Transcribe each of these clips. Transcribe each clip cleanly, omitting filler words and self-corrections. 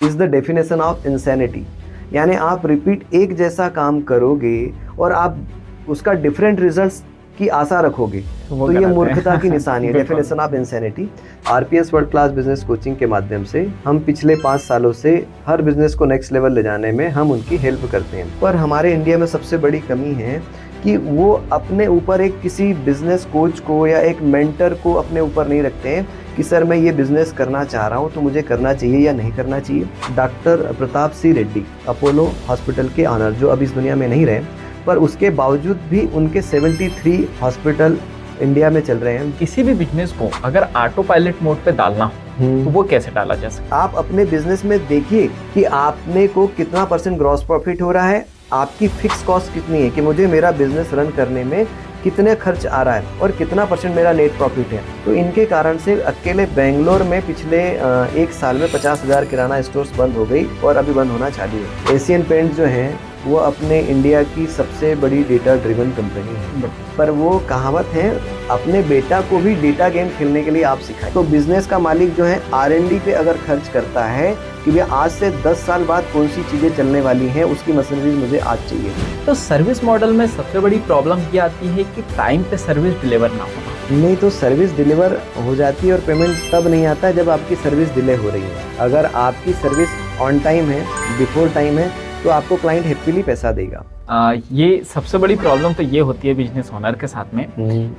Is the definition of insanity. यानी आप repeat एक जैसा काम करोगे और आप उसका डिफरेंट रिजल्ट्स की आशा रखोगे तो ये मूर्खता की निशानी है। Definition of insanity. RPS world class business coaching के माध्यम से हम पिछले 5 सालों से हर बिजनेस को नेक्स्ट लेवल ले जाने में हम उनकी हेल्प करते हैं। पर हमारे इंडिया में सबसे बड़ी कमी है कि वो अपने ऊपर एक किसी बिजनेस कोच को या एक मेंटर को अपने ऊपर नहीं रखते हैं कि सर मैं ये बिजनेस करना चाह रहा हूँ तो मुझे करना चाहिए या नहीं करना चाहिए। डॉक्टर प्रताप सी रेड्डी अपोलो हॉस्पिटल के ऑनर, जो अब इस दुनिया में नहीं रहे, पर उसके बावजूद भी उनके 73 हॉस्पिटल इंडिया में चल रहे हैं। किसी भी बिजनेस को अगर ऑटो पायलट मोड पे डालना हो तो वो कैसे डाला जा सकता है? आप अपने बिजनेस में देखिए कि आपने को कितना % ग्रॉस प्रॉफिट हो रहा है, आपकी फिक्स कॉस्ट कितनी है कि मुझे मेरा बिजनेस रन करने में कितने खर्च आ रहा है और कितना % मेरा नेट प्रॉफिट है। तो इनके कारण से अकेले बेंगलोर में पिछले 1 साल में 50,000 किराना स्टोर्स बंद हो गई और अभी बंद होना चालू है। एशियन पेंट्स जो हैं वो अपने इंडिया की सबसे बड़ी डेटा ड्रिवन कंपनी है, पर वो कहावत है अपने बेटा को भी डेटा गेम खेलने के लिए आप सिखाएं। तो बिजनेस का मालिक जो है R&D पे अगर खर्च करता है कि भैया आज से 10 साल बाद कौन सी चीज़ें चलने वाली हैं, उसकी मशीनरी मुझे आज चाहिए। तो सर्विस मॉडल में सबसे बड़ी प्रॉब्लम ये आती है कि टाइम पे सर्विस डिलीवर ना होना। नहीं तो सर्विस डिलीवर हो जाती है और पेमेंट तब नहीं आता है जब आपकी सर्विस डिले हो रही है। अगर आपकी सर्विस ऑन टाइम है, बिफोर टाइम है, तो आपको क्लाइंट हैप्पीली पैसा देगा। ये सबसे बड़ी प्रॉब्लम तो ये होती है बिजनेस ओनर के साथ में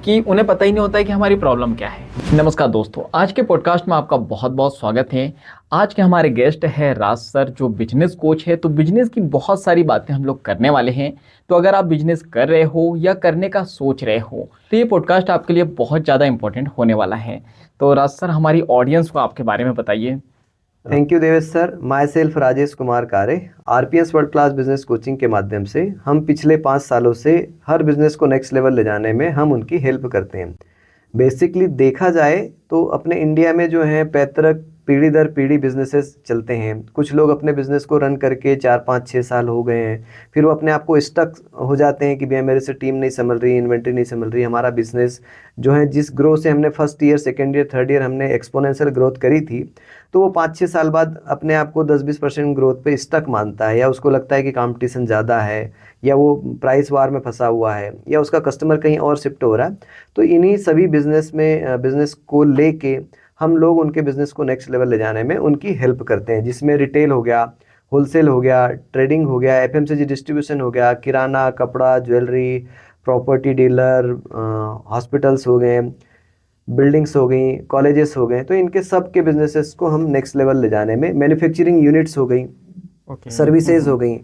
कि उन्हें पता ही नहीं होता है कि हमारी प्रॉब्लम क्या है। नमस्कार दोस्तों, आज के पॉडकास्ट में आपका बहुत बहुत स्वागत है। आज के हमारे गेस्ट है राज सर, जो बिजनेस कोच है। तो बिजनेस की बहुत सारी बातें हम लोग करने वाले हैं। तो अगर आप बिजनेस कर रहे हो या करने का सोच रहे हो तो ये पॉडकास्ट आपके लिए बहुत ज़्यादा इंपॉर्टेंट होने वाला है। तो राज सर, हमारी ऑडियंस को आपके बारे में बताइए। Thank you Devesh sir. My self Rajesh Kumar Kare. RPS world class business coaching के माध्यम से हम पिछले 5 सालों से हर बिजनेस को नेक्स्ट लेवल ले जाने में हम उनकी हेल्प करते हैं। बेसिकली देखा जाए तो अपने इंडिया में जो है पैतृक पीढ़ी दर पीढ़ी बिजनेसेस चलते हैं। कुछ लोग अपने बिजनेस को रन करके 4, 5, 6 साल हो गए हैं, फिर वो अपने आप को स्टक हो जाते हैं कि भैया मेरे से टीम नहीं संभल रही, इन्वेंट्री नहीं संभल रही। हमारा बिजनेस जो है जिस ग्रोथ से हमने first year, second year, third year हमने एक्सपोनेंशियल ग्रोथ करी थी, तो वो 5-6 साल बाद अपने आप को 10-20% ग्रोथ पे स्टक मानता है, या उसको लगता है कि कंपटीशन ज़्यादा है, या वो प्राइस वार में फंसा हुआ है, या उसका कस्टमर कहीं और शिफ्ट हो रहा है। तो इन्हीं सभी बिजनेस को लेके हम लोग उनके बिजनेस को नेक्स्ट लेवल ले जाने में उनकी हेल्प करते हैं, जिसमें रिटेल हो गया, होलसेल हो गया, ट्रेडिंग हो गया, एफएमसीजी डिस्ट्रीब्यूशन हो गया, किराना, कपड़ा, ज्वेलरी, प्रॉपर्टी डीलर, हॉस्पिटल्स हो गए, बिल्डिंग्स हो गई, कॉलेजेस हो गए। तो इनके सब के बिजनेसेस को हम नेक्स्ट लेवल ले जाने में, मैन्युफैक्चरिंग यूनिट्स हो गई, सर्विसेज हो गई,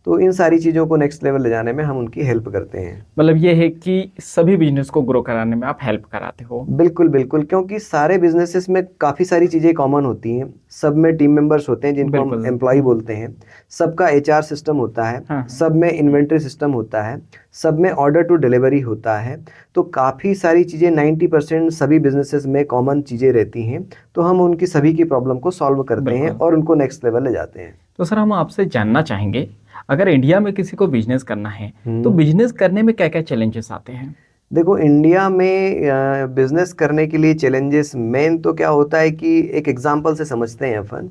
तो इन सारी चीज़ों को नेक्स्ट लेवल ले जाने में हम उनकी हेल्प करते हैं। मतलब ये है कि सभी बिजनेस को ग्रो कराने में आप हेल्प कराते हो। बिल्कुल बिल्कुल, क्योंकि सारे बिजनेसेस में काफ़ी सारी चीज़ें कॉमन होती हैं। सब में टीम मेंबर्स होते हैं जिनको हम एम्प्लॉय बोलते हैं, सबका HR सिस्टम होता है, सब में इन्वेंट्री सिस्टम होता है, सब में ऑर्डर टू डिलीवरी होता है। तो काफ़ी सारी चीज़ें 90% सभी बिजनेसेस में कॉमन चीज़ें रहती हैं। तो हम उनकी सभी की प्रॉब्लम को सॉल्व करते हैं और उनको नेक्स्ट लेवल ले जाते हैं। तो सर, हम आपसे जानना चाहेंगे, अगर इंडिया में किसी को बिजनेस करना है तो बिजनेस करने में क्या क्या चैलेंजेस आते हैं? देखो, इंडिया में बिजनेस करने के लिए चैलेंजेस मेन तो क्या होता है कि एक एग्जांपल से समझते हैं अपन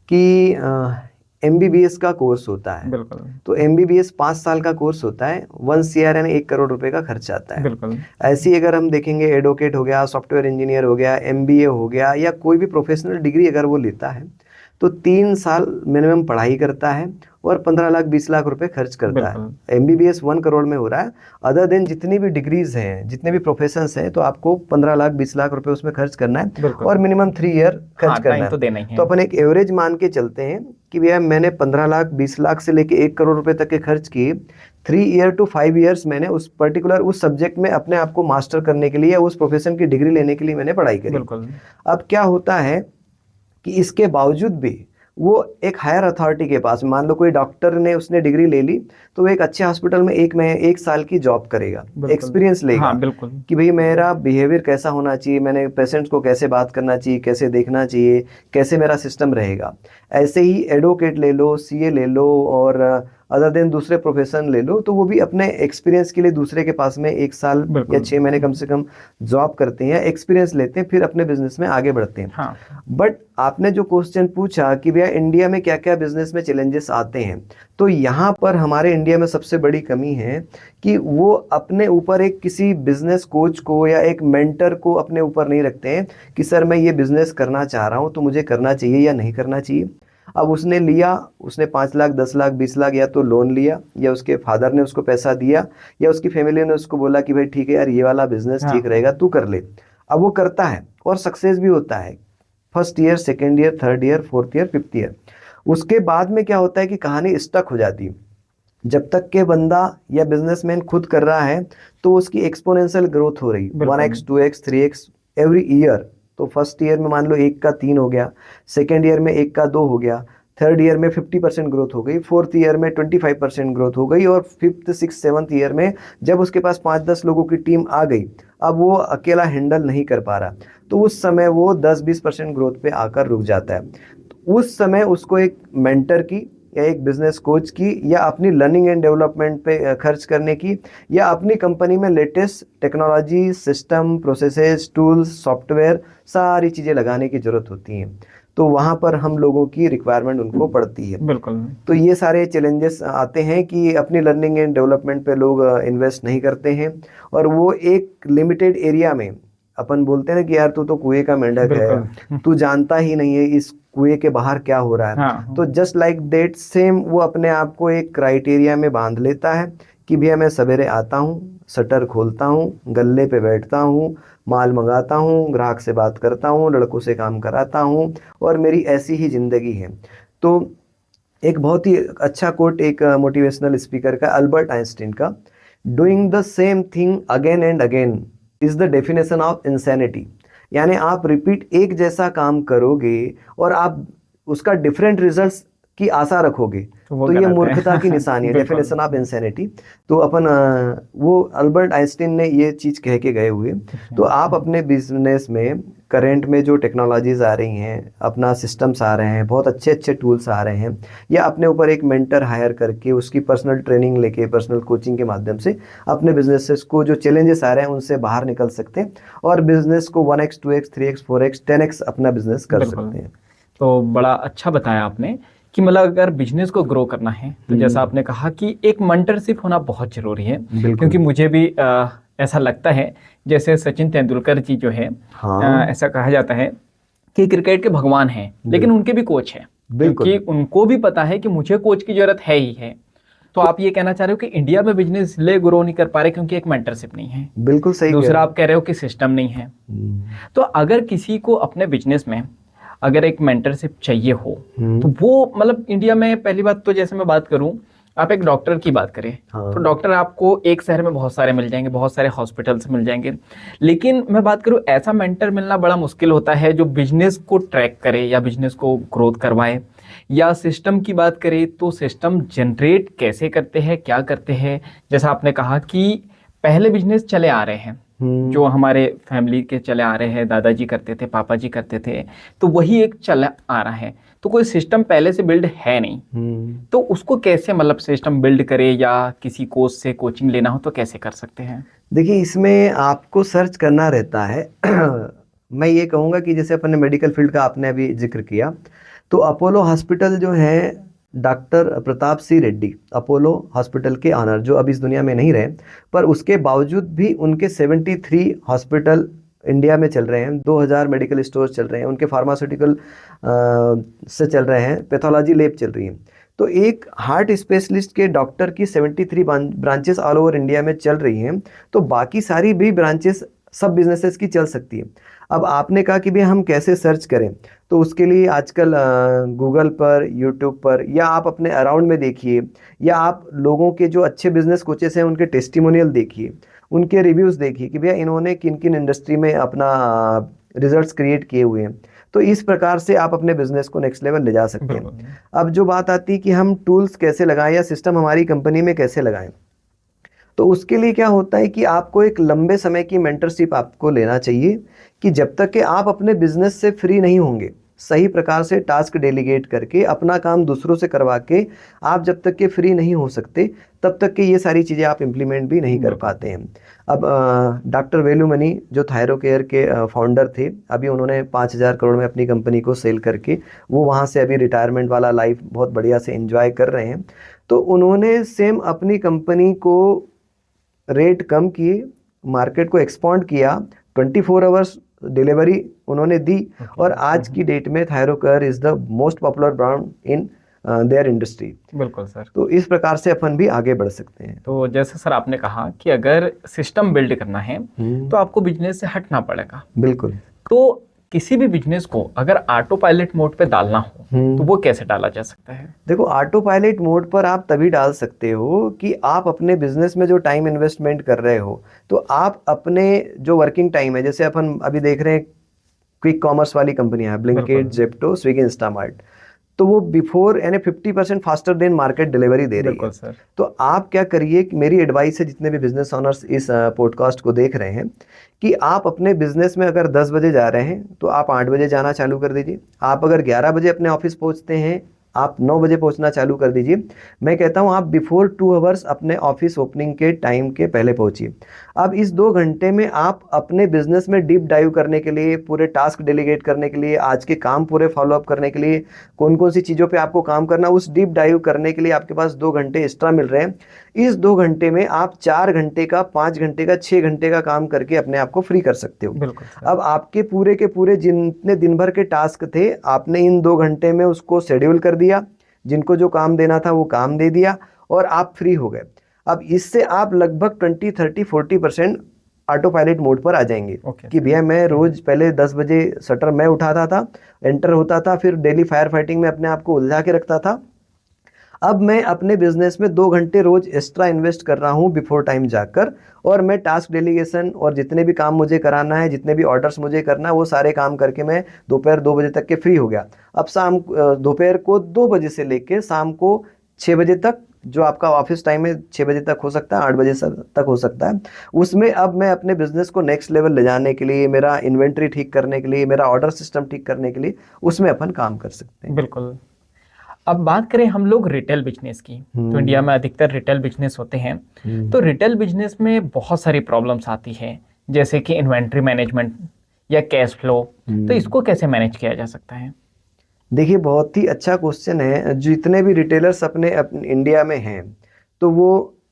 कि MBBS का कोर्स होता है। बिल्कुल। तो MBBS 5 साल का कोर्स होता है, 1 CR यानी 1 करोड़ रुपए का खर्च आता है। बिल्कुल। ऐसी अगर हम देखेंगे, एडवोकेट हो गया, सॉफ्टवेयर इंजीनियर हो गया, MBA हो गया, या कोई भी प्रोफेशनल डिग्री अगर वो लेता है तो 3 साल मिनिमम पढ़ाई करता है और 15 लाख 20 लाख रुपए खर्च करता है। MBBS 1 करोड़ में हो रहा है। अदर देन जितनी भी डिग्रीज हैं, जितने भी प्रोफेशंस हैं, तो आपको 15 लाख 20 लाख रुपए उसमें खर्च करना है और मिनिमम 3 ईयर खर्च करना है। तो देना ही है। तो अपन एक एवरेज मान के चलते हैं कि भैया मैंने 15 लाख 20 लाख से लेके 1 करोड़ रुपए तक के खर्च किए। 3 ईयर टू 5 ईयर्स मैंने उस पर्टिकुलर उस सब्जेक्ट में अपने आप को मास्टर करने के लिए या उस प्रोफेशन की डिग्री लेने के लिए मैंने पढ़ाई करी। अब क्या होता है कि इसके बावजूद भी वो एक हायर अथॉरिटी के पास, मान लो कोई डॉक्टर ने उसने डिग्री ले ली, तो वो एक अच्छे हॉस्पिटल में 1 साल की जॉब करेगा, एक्सपीरियंस लेगा। कि भाई मेरा बिहेवियर कैसा होना चाहिए, मैंने पेशेंट्स को कैसे बात करना चाहिए, कैसे देखना चाहिए, कैसे मेरा सिस्टम रहेगा। ऐसे ही एडवोकेट ले लो, CA ले लो, और अदर देन दूसरे प्रोफेशन ले लो, तो वो भी अपने एक्सपीरियंस के लिए दूसरे के पास में 1 साल या बिल्कुल 6 महीने कम से कम जॉब करते हैं, एक्सपीरियंस लेते हैं, फिर अपने बिजनेस में आगे बढ़ते हैं। हाँ बट आपने जो क्वेश्चन पूछा कि भैया इंडिया में क्या क्या बिजनेस में चैलेंजेस आते हैं, तो यहाँ पर हमारे इंडिया में सबसे बड़ी कमी है कि वो अपने ऊपर एक किसी बिजनेस कोच को या एक मेंटर को अपने ऊपर नहीं रखते हैं कि सर मैं ये बिजनेस करना चाह रहा हूँ तो मुझे करना चाहिए या नहीं करना चाहिए। अब उसने लिया, उसने 5 लाख 10 लाख 20 लाख या तो लोन लिया, या उसके फादर ने उसको पैसा दिया, या उसकी फैमिली ने उसको बोला कि भाई ठीक है यार ये वाला बिजनेस हाँ ठीक रहेगा तू कर ले। अब वो करता है और सक्सेस भी होता है, first year, second year, third year, fourth year, fifth year. उसके बाद में क्या होता है कि कहानी स्टक हो जाती है। जब तक के बंदा या बिजनेसमैन खुद कर रहा है तो उसकी एक्सपोनेंशियल ग्रोथ हो रही, बिल्कुल 1x 2x 3x every year. तो फर्स्ट ईयर में मान लो 1 का 3 हो गया, सेकेंड ईयर में 1 का 2 हो गया, थर्ड ईयर में 50% ग्रोथ हो गई, फोर्थ ईयर में 25% ग्रोथ हो गई, और फिफ्थ सिक्स सेवन्थ ईयर में जब उसके पास 5-10 लोगों की टीम आ गई, अब वो अकेला हैंडल नहीं कर पा रहा, तो उस समय वो 10-20% ग्रोथ पे आकर रुक जाता है। तो उस समय उसको एक मेंटर की या एक बिजनेस कोच की या अपनी लर्निंग एंड डेवलपमेंट पे खर्च करने की, या अपनी कंपनी में latest technology, system, processes, tools, software, सारी चीज़ें लगाने की ज़रूरत होती हैं। तो वहाँ पर हम लोगों की रिक्वायरमेंट उनको पड़ती है। बिल्कुल। तो ये सारे चैलेंजेस आते हैं कि अपनी लर्निंग एंड डेवलपमेंट पे लोग इन्वेस्ट नहीं करते हैं, और वो एक लिमिटेड एरिया में, अपन बोलते हैं ना कि यार तू तो कुएं का मेंढक है, बिल्कुल तू जानता ही नहीं है इस कुएं के बाहर क्या हो रहा है। हाँ तो जस्ट लाइक दैट सेम वो अपने आप को एक क्राइटेरिया में बांध लेता है कि भैया मैं सवेरे आता हूँ, शटर खोलता हूँ, गल्ले पे बैठता हूँ, माल मंगाता हूँ, ग्राहक से बात करता हूँ, लड़कों से काम कराता हूँ, और मेरी ऐसी ही ज़िंदगी है। तो एक बहुत ही अच्छा कोट एक मोटिवेशनल स्पीकर का, अल्बर्ट आइंस्टीन का, doing the same thing again and again is the definition of insanity. यानी आप रिपीट एक जैसा काम करोगे और आप उसका डिफरेंट रिजल्ट्स की आशा रखोगे, वो तो ये गलत है। मूर्खता की निशानी है, बिल्कुल। Definition of insanity. तो अपन वो अल्बर्ट आइंस्टीन ने ये चीज़ कह के गए हुए। तो आप अपने बिजनेस में करंट में जो टेक्नोलॉजीज आ रही हैं, अपना सिस्टम्स आ रहे हैं, बहुत अच्छे अच्छे टूल्स आ रहे हैं, या अपने ऊपर एक मेंटर हायर करके उसकी पर्सनल ट्रेनिंग लेके, पर्सनल कोचिंग के माध्यम से अपने बिजनेसेस को जो चैलेंजेस आ रहे हैं उनसे बाहर निकल सकते हैं, और बिजनेस को 1x 2x 3x 4x 10x अपना बिजनेस कर बिल्कुल। सकते हैं। तो बड़ा अच्छा बताया आपने कि मतलब अगर बिजनेस को ग्रो करना है तो जैसा आपने कहा कि एक मेंटरशिप होना बहुत ज़रूरी है। बिल्कुल। क्योंकि मुझे भी ऐसा लगता है, जैसे सचिन तेंदुलकर जी जो है, हाँ। ऐसा कहा जाता है कि क्रिकेट के भगवान हैं, लेकिन उनके भी कोच हैं। बिल्कुल। क्योंकि उनको भी पता है कि मुझे कोच की ज़रूरत है ही है। तो आप ये कहना चाह रहे हो कि इंडिया में बिजनेस इसलिए ग्रो नहीं कर पा रहे क्योंकि एक मेंटरशिप नहीं है। बिल्कुल सही कह दूसरा रहे आप कह रहे हो कि सिस्टम नहीं है। हम्म। तो अगर किसी को अपने बिजनेस में अगर एक मेंटरशिप चाहिए हो तो वो मतलब इंडिया में, पहली बात तो जैसे मैं बात करूं, आप एक डॉक्टर की बात करें हाँ। तो डॉक्टर आपको एक शहर में बहुत सारे मिल जाएंगे, बहुत सारे हॉस्पिटल्स मिल जाएंगे। लेकिन मैं बात करूं, ऐसा मेंटर मिलना बड़ा मुश्किल होता है जो बिजनेस को ट्रैक करे या बिजनेस को ग्रोथ करवाए। या सिस्टम की बात करें तो सिस्टम जनरेट कैसे करते हैं, क्या करते हैं। जैसा आपने कहा कि पहले बिजनेस चले आ रहे हैं, जो हमारे फैमिली के चले आ रहे हैं, दादाजी करते थे, पापा जी करते थे, तो वही एक चला आ रहा है। तो कोई सिस्टम पहले से बिल्ड है नहीं, तो उसको कैसे मतलब सिस्टम बिल्ड करे, या किसी कोच से कोचिंग लेना हो तो कैसे कर सकते हैं? देखिए इसमें आपको सर्च करना रहता है। मैं ये कहूँगा कि जैसे अपन ने मेडिकल फील्ड का आपने अभी जिक्र किया, तो अपोलो हॉस्पिटल जो है, डॉक्टर प्रताप सी रेड्डी अपोलो हॉस्पिटल के ऑनर, जो अब इस दुनिया में नहीं रहे, पर उसके बावजूद भी उनके 73 हॉस्पिटल इंडिया में चल रहे हैं, 2000 मेडिकल स्टोर्स चल रहे हैं, उनके फार्मास्यूटिकल से चल रहे हैं, पैथोलॉजी लैब चल रही है। तो एक हार्ट स्पेशलिस्ट के डॉक्टर की 73 ब्रांचेस ऑल ओवर इंडिया में चल रही हैं, तो बाकी सारी भी ब्रांचेस सब बिजनेसेस की चल सकती है। अब आपने कहा कि भाई हम कैसे सर्च करें, तो उसके लिए आजकल गूगल पर, यूट्यूब पर, या आप अपने अराउंड में देखिए, या आप लोगों के जो अच्छे बिजनेस कोचेस हैं उनके टेस्टिमोनियल देखिए, उनके रिव्यूज़ देखिए कि भैया इन्होंने किन किन इंडस्ट्री में अपना रिजल्ट्स क्रिएट किए हुए हैं। तो इस प्रकार से आप अपने बिजनेस को नेक्स्ट लेवल ले जा सकते हैं। अब जो बात आती है कि हम टूल्स कैसे लगाएं या सिस्टम हमारी कंपनी में कैसे लगाएं, तो उसके लिए क्या होता है कि आपको एक लंबे समय की मेंटरशिप आपको लेना चाहिए, कि जब तक कि आप अपने बिजनेस से फ्री नहीं होंगे, सही प्रकार से टास्क डेलीगेट करके अपना काम दूसरों से करवा के आप जब तक के फ्री नहीं हो सकते तब तक के ये सारी चीज़ें आप इम्प्लीमेंट भी नहीं कर पाते हैं। अब डॉक्टर वेलुमणि जो थायरोकेयर के फाउंडर थे, अभी उन्होंने 5,000 करोड़ में अपनी कंपनी को सेल करके वो वहाँ से अभी रिटायरमेंट वाला लाइफ बहुत बढ़िया से एंजॉय कर रहे हैं। तो उन्होंने सेम अपनी कंपनी को रेट कम किए, मार्केट को एक्सपांड किया, 24 आवर्स डिलीवरी उन्होंने दी और आज की डेट में Thyrocare is the most popular brand in their industry. बिल्कुल सर। तो इस प्रकार से अपन भी आगे बढ़ सकते हैं। तो जैसे सर आपने कहा कि अगर सिस्टम बिल्ड करना है तो आपको बिजनेस से हटना पड़ेगा। बिल्कुल। तो किसी भी बिजनेस को अगर ऑटो पायलट मोड पे डालना हो तो वो कैसे डाला जा सकता है? देखो, ऑटो पायलट मोड पर आप तभी डाल सकते हो कि आप अपने बिजनेस में जो टाइम इन्वेस्टमेंट कर रहे हो तो आप अपने जो वर्किंग टाइम है, जैसे अपन अभी देख रहे हैं क्विक कॉमर्स वाली कंपनियां हैं, ब्लिंकिट, जेप्टो, स्विगी, इंस्टामार्ट, तो वो बिफोर यानी 50% फास्टर देन मार्केट डिलीवरी दे रही है। सर। तो आप क्या करिए कि मेरी एडवाइस है जितने भी बिजनेस ओनर्स इस पॉडकास्ट को देख रहे हैं कि आप अपने बिजनेस में अगर 10 बजे जा रहे हैं तो आप 8 बजे जाना चालू कर दीजिए। आप अगर 11 बजे अपने ऑफिस पहुंचते हैं, आप 9 बजे पहुंचना चालू कर दीजिए। मैं कहता हूं आप बिफोर 2 आवर्स अपने ऑफिस ओपनिंग के टाइम के पहले पहुंचिए। अब इस 2 घंटे में आप अपने बिजनेस में डीप डाइव करने के लिए, पूरे टास्क डेलीगेट करने के लिए, आज के काम पूरे फॉलोअप करने के लिए, कौन कौन सी चीज़ों पे आपको काम करना, उस डीप डाइव करने के लिए आपके पास 2 घंटे एक्स्ट्रा मिल रहे हैं। इस 2 घंटे में आप 4 घंटे का, 5 घंटे का, 6 घंटे का काम करके अपने आप को फ्री कर सकते हो। अब आपके पूरे के पूरे जितने दिन भर के टास्क थे, आपने इन 2 घंटे में उसको शेड्यूल कर दिया, जिनको जो काम देना था वो काम दे दिया और आप फ्री हो गए। अब इससे आप लगभग 20, 30, 40% ऑटो पायलट मोड पर आ जाएंगे। कि भैया मैं रोज पहले 10 बजे शटर मैं उठाता था, एंटर होता था, फिर डेली फायर फाइटिंग में अपने आप को उलझा के रखता था। अब मैं अपने बिजनेस में 2 घंटे रोज एक्स्ट्रा इन्वेस्ट कर रहा हूँ बिफोर टाइम जाकर, और मैं टास्क डेलीगेशन और जितने भी काम मुझे कराना है, जितने भी ऑर्डर्स मुझे करना है, वो सारे काम करके मैं दोपहर 2 बजे तक के फ्री हो गया। अब शाम दोपहर को 2 बजे से लेके शाम को 6 बजे तक, जो आपका ऑफिस टाइम है 6 बजे तक हो सकता है, 8 बजे तक हो सकता है, उसमें अब मैं अपने बिजनेस को नेक्स्ट लेवल ले जाने के लिए, मेरा इन्वेंट्री ठीक करने के लिए, मेरा ऑर्डर सिस्टम ठीक करने के लिए, उसमें अपन काम कर सकते हैं। बिल्कुल। अब बात करें हम लोग रिटेल बिजनेस की, तो इंडिया में अधिकतर रिटेल बिजनेस होते हैं। तो रिटेल बिजनेस में बहुत सारी प्रॉब्लम्स आती है, जैसे कि इन्वेंट्री मैनेजमेंट या कैश फ्लो। तो इसको कैसे मैनेज किया जा सकता है? देखिए, बहुत ही अच्छा क्वेश्चन है। जितने भी रिटेलर्स अपने इंडिया में हैं तो वो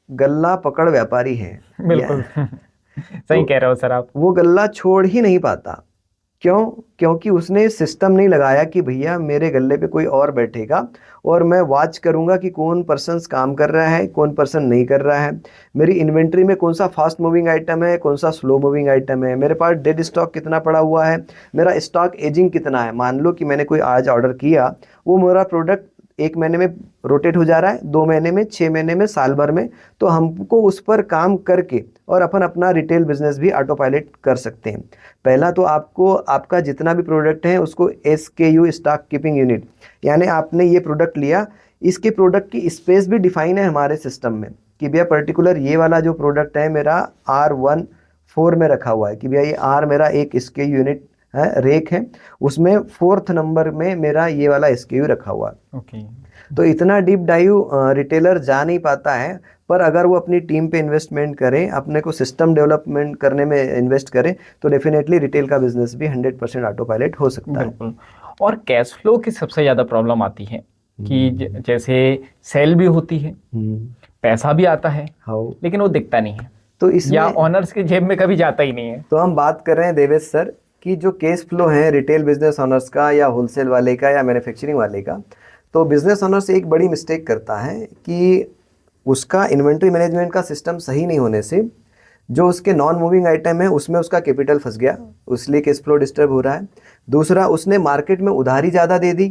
गल्ला पकड़ व्यापारी हैं। बिल्कुल सही कह रहे हो सर आप। वो गल्ला छोड़ ही नहीं पाता। क्यों? क्योंकि उसने सिस्टम नहीं लगाया कि भैया मेरे गल्ले पे कोई और बैठेगा और मैं वॉच करूंगा कि कौन पर्सन काम कर रहा है, कौन पर्सन नहीं कर रहा है, मेरी इन्वेंट्री में कौन सा फास्ट मूविंग आइटम है, कौन सा स्लो मूविंग आइटम है, मेरे पास डेड स्टॉक कितना पड़ा हुआ है, मेरा स्टॉक एजिंग कितना है। मान लो कि मैंने कोई आज ऑर्डर किया, वो मेरा प्रोडक्ट 1 महीने में रोटेट हो जा रहा है, 2 महीने में, 6 महीने में, साल भर में, तो हमको उस पर काम करके और अपन अपना रिटेल बिजनेस भी ऑटो पायलट कर सकते हैं। पहला तो आपको आपका जितना भी प्रोडक्ट है उसको SKU, स्टॉक कीपिंग यूनिट, यानी आपने ये प्रोडक्ट लिया, इसके प्रोडक्ट की स्पेस भी डिफाइन है हमारे सिस्टम में कि भैया पर्टिकुलर ये वाला जो प्रोडक्ट है मेरा R14 में रखा हुआ है कि भैया ये R मेरा एक SKU यूनिट है, रेक है, उसमें 4th नंबर में मेरा ये वाला SKU रखा हुआ है। तो इतना डीप डाइव रिटेलर जा नहीं पाता है, पर अगर वो अपनी टीम पे इन्वेस्टमेंट करें, अपने को सिस्टम डेवलपमेंट करने में इन्वेस्ट करें, तो डेफिनेटली रिटेल का बिजनेस भी 100% ऑटो पायलट हो सकता है। बिल्कुल। और कैश फ्लो की सबसे ज़्यादा प्रॉब्लम आती है कि जैसे सेल भी होती है, पैसा भी आता है, लेकिन वो दिखता नहीं है, तो इसमें या ऑनर्स के जेब में कभी जाता ही नहीं है। तो हम बात कर रहे हैं देवेश सर कि जो कैश फ्लो है रिटेल बिजनेस ऑनर्स का या होलसेल वाले का या मैन्युफैक्चरिंग वाले का, तो बिजनेस ऑनर्स एक बड़ी मिस्टेक करता है कि उसका इन्वेंट्री मैनेजमेंट का सिस्टम सही नहीं होने से जो उसके नॉन मूविंग आइटम है उसमें उसका कैपिटल फंस गया, इसलिए कैश फ्लो डिस्टर्ब हो रहा है। दूसरा, उसने मार्केट में उधारी ज़्यादा दे दी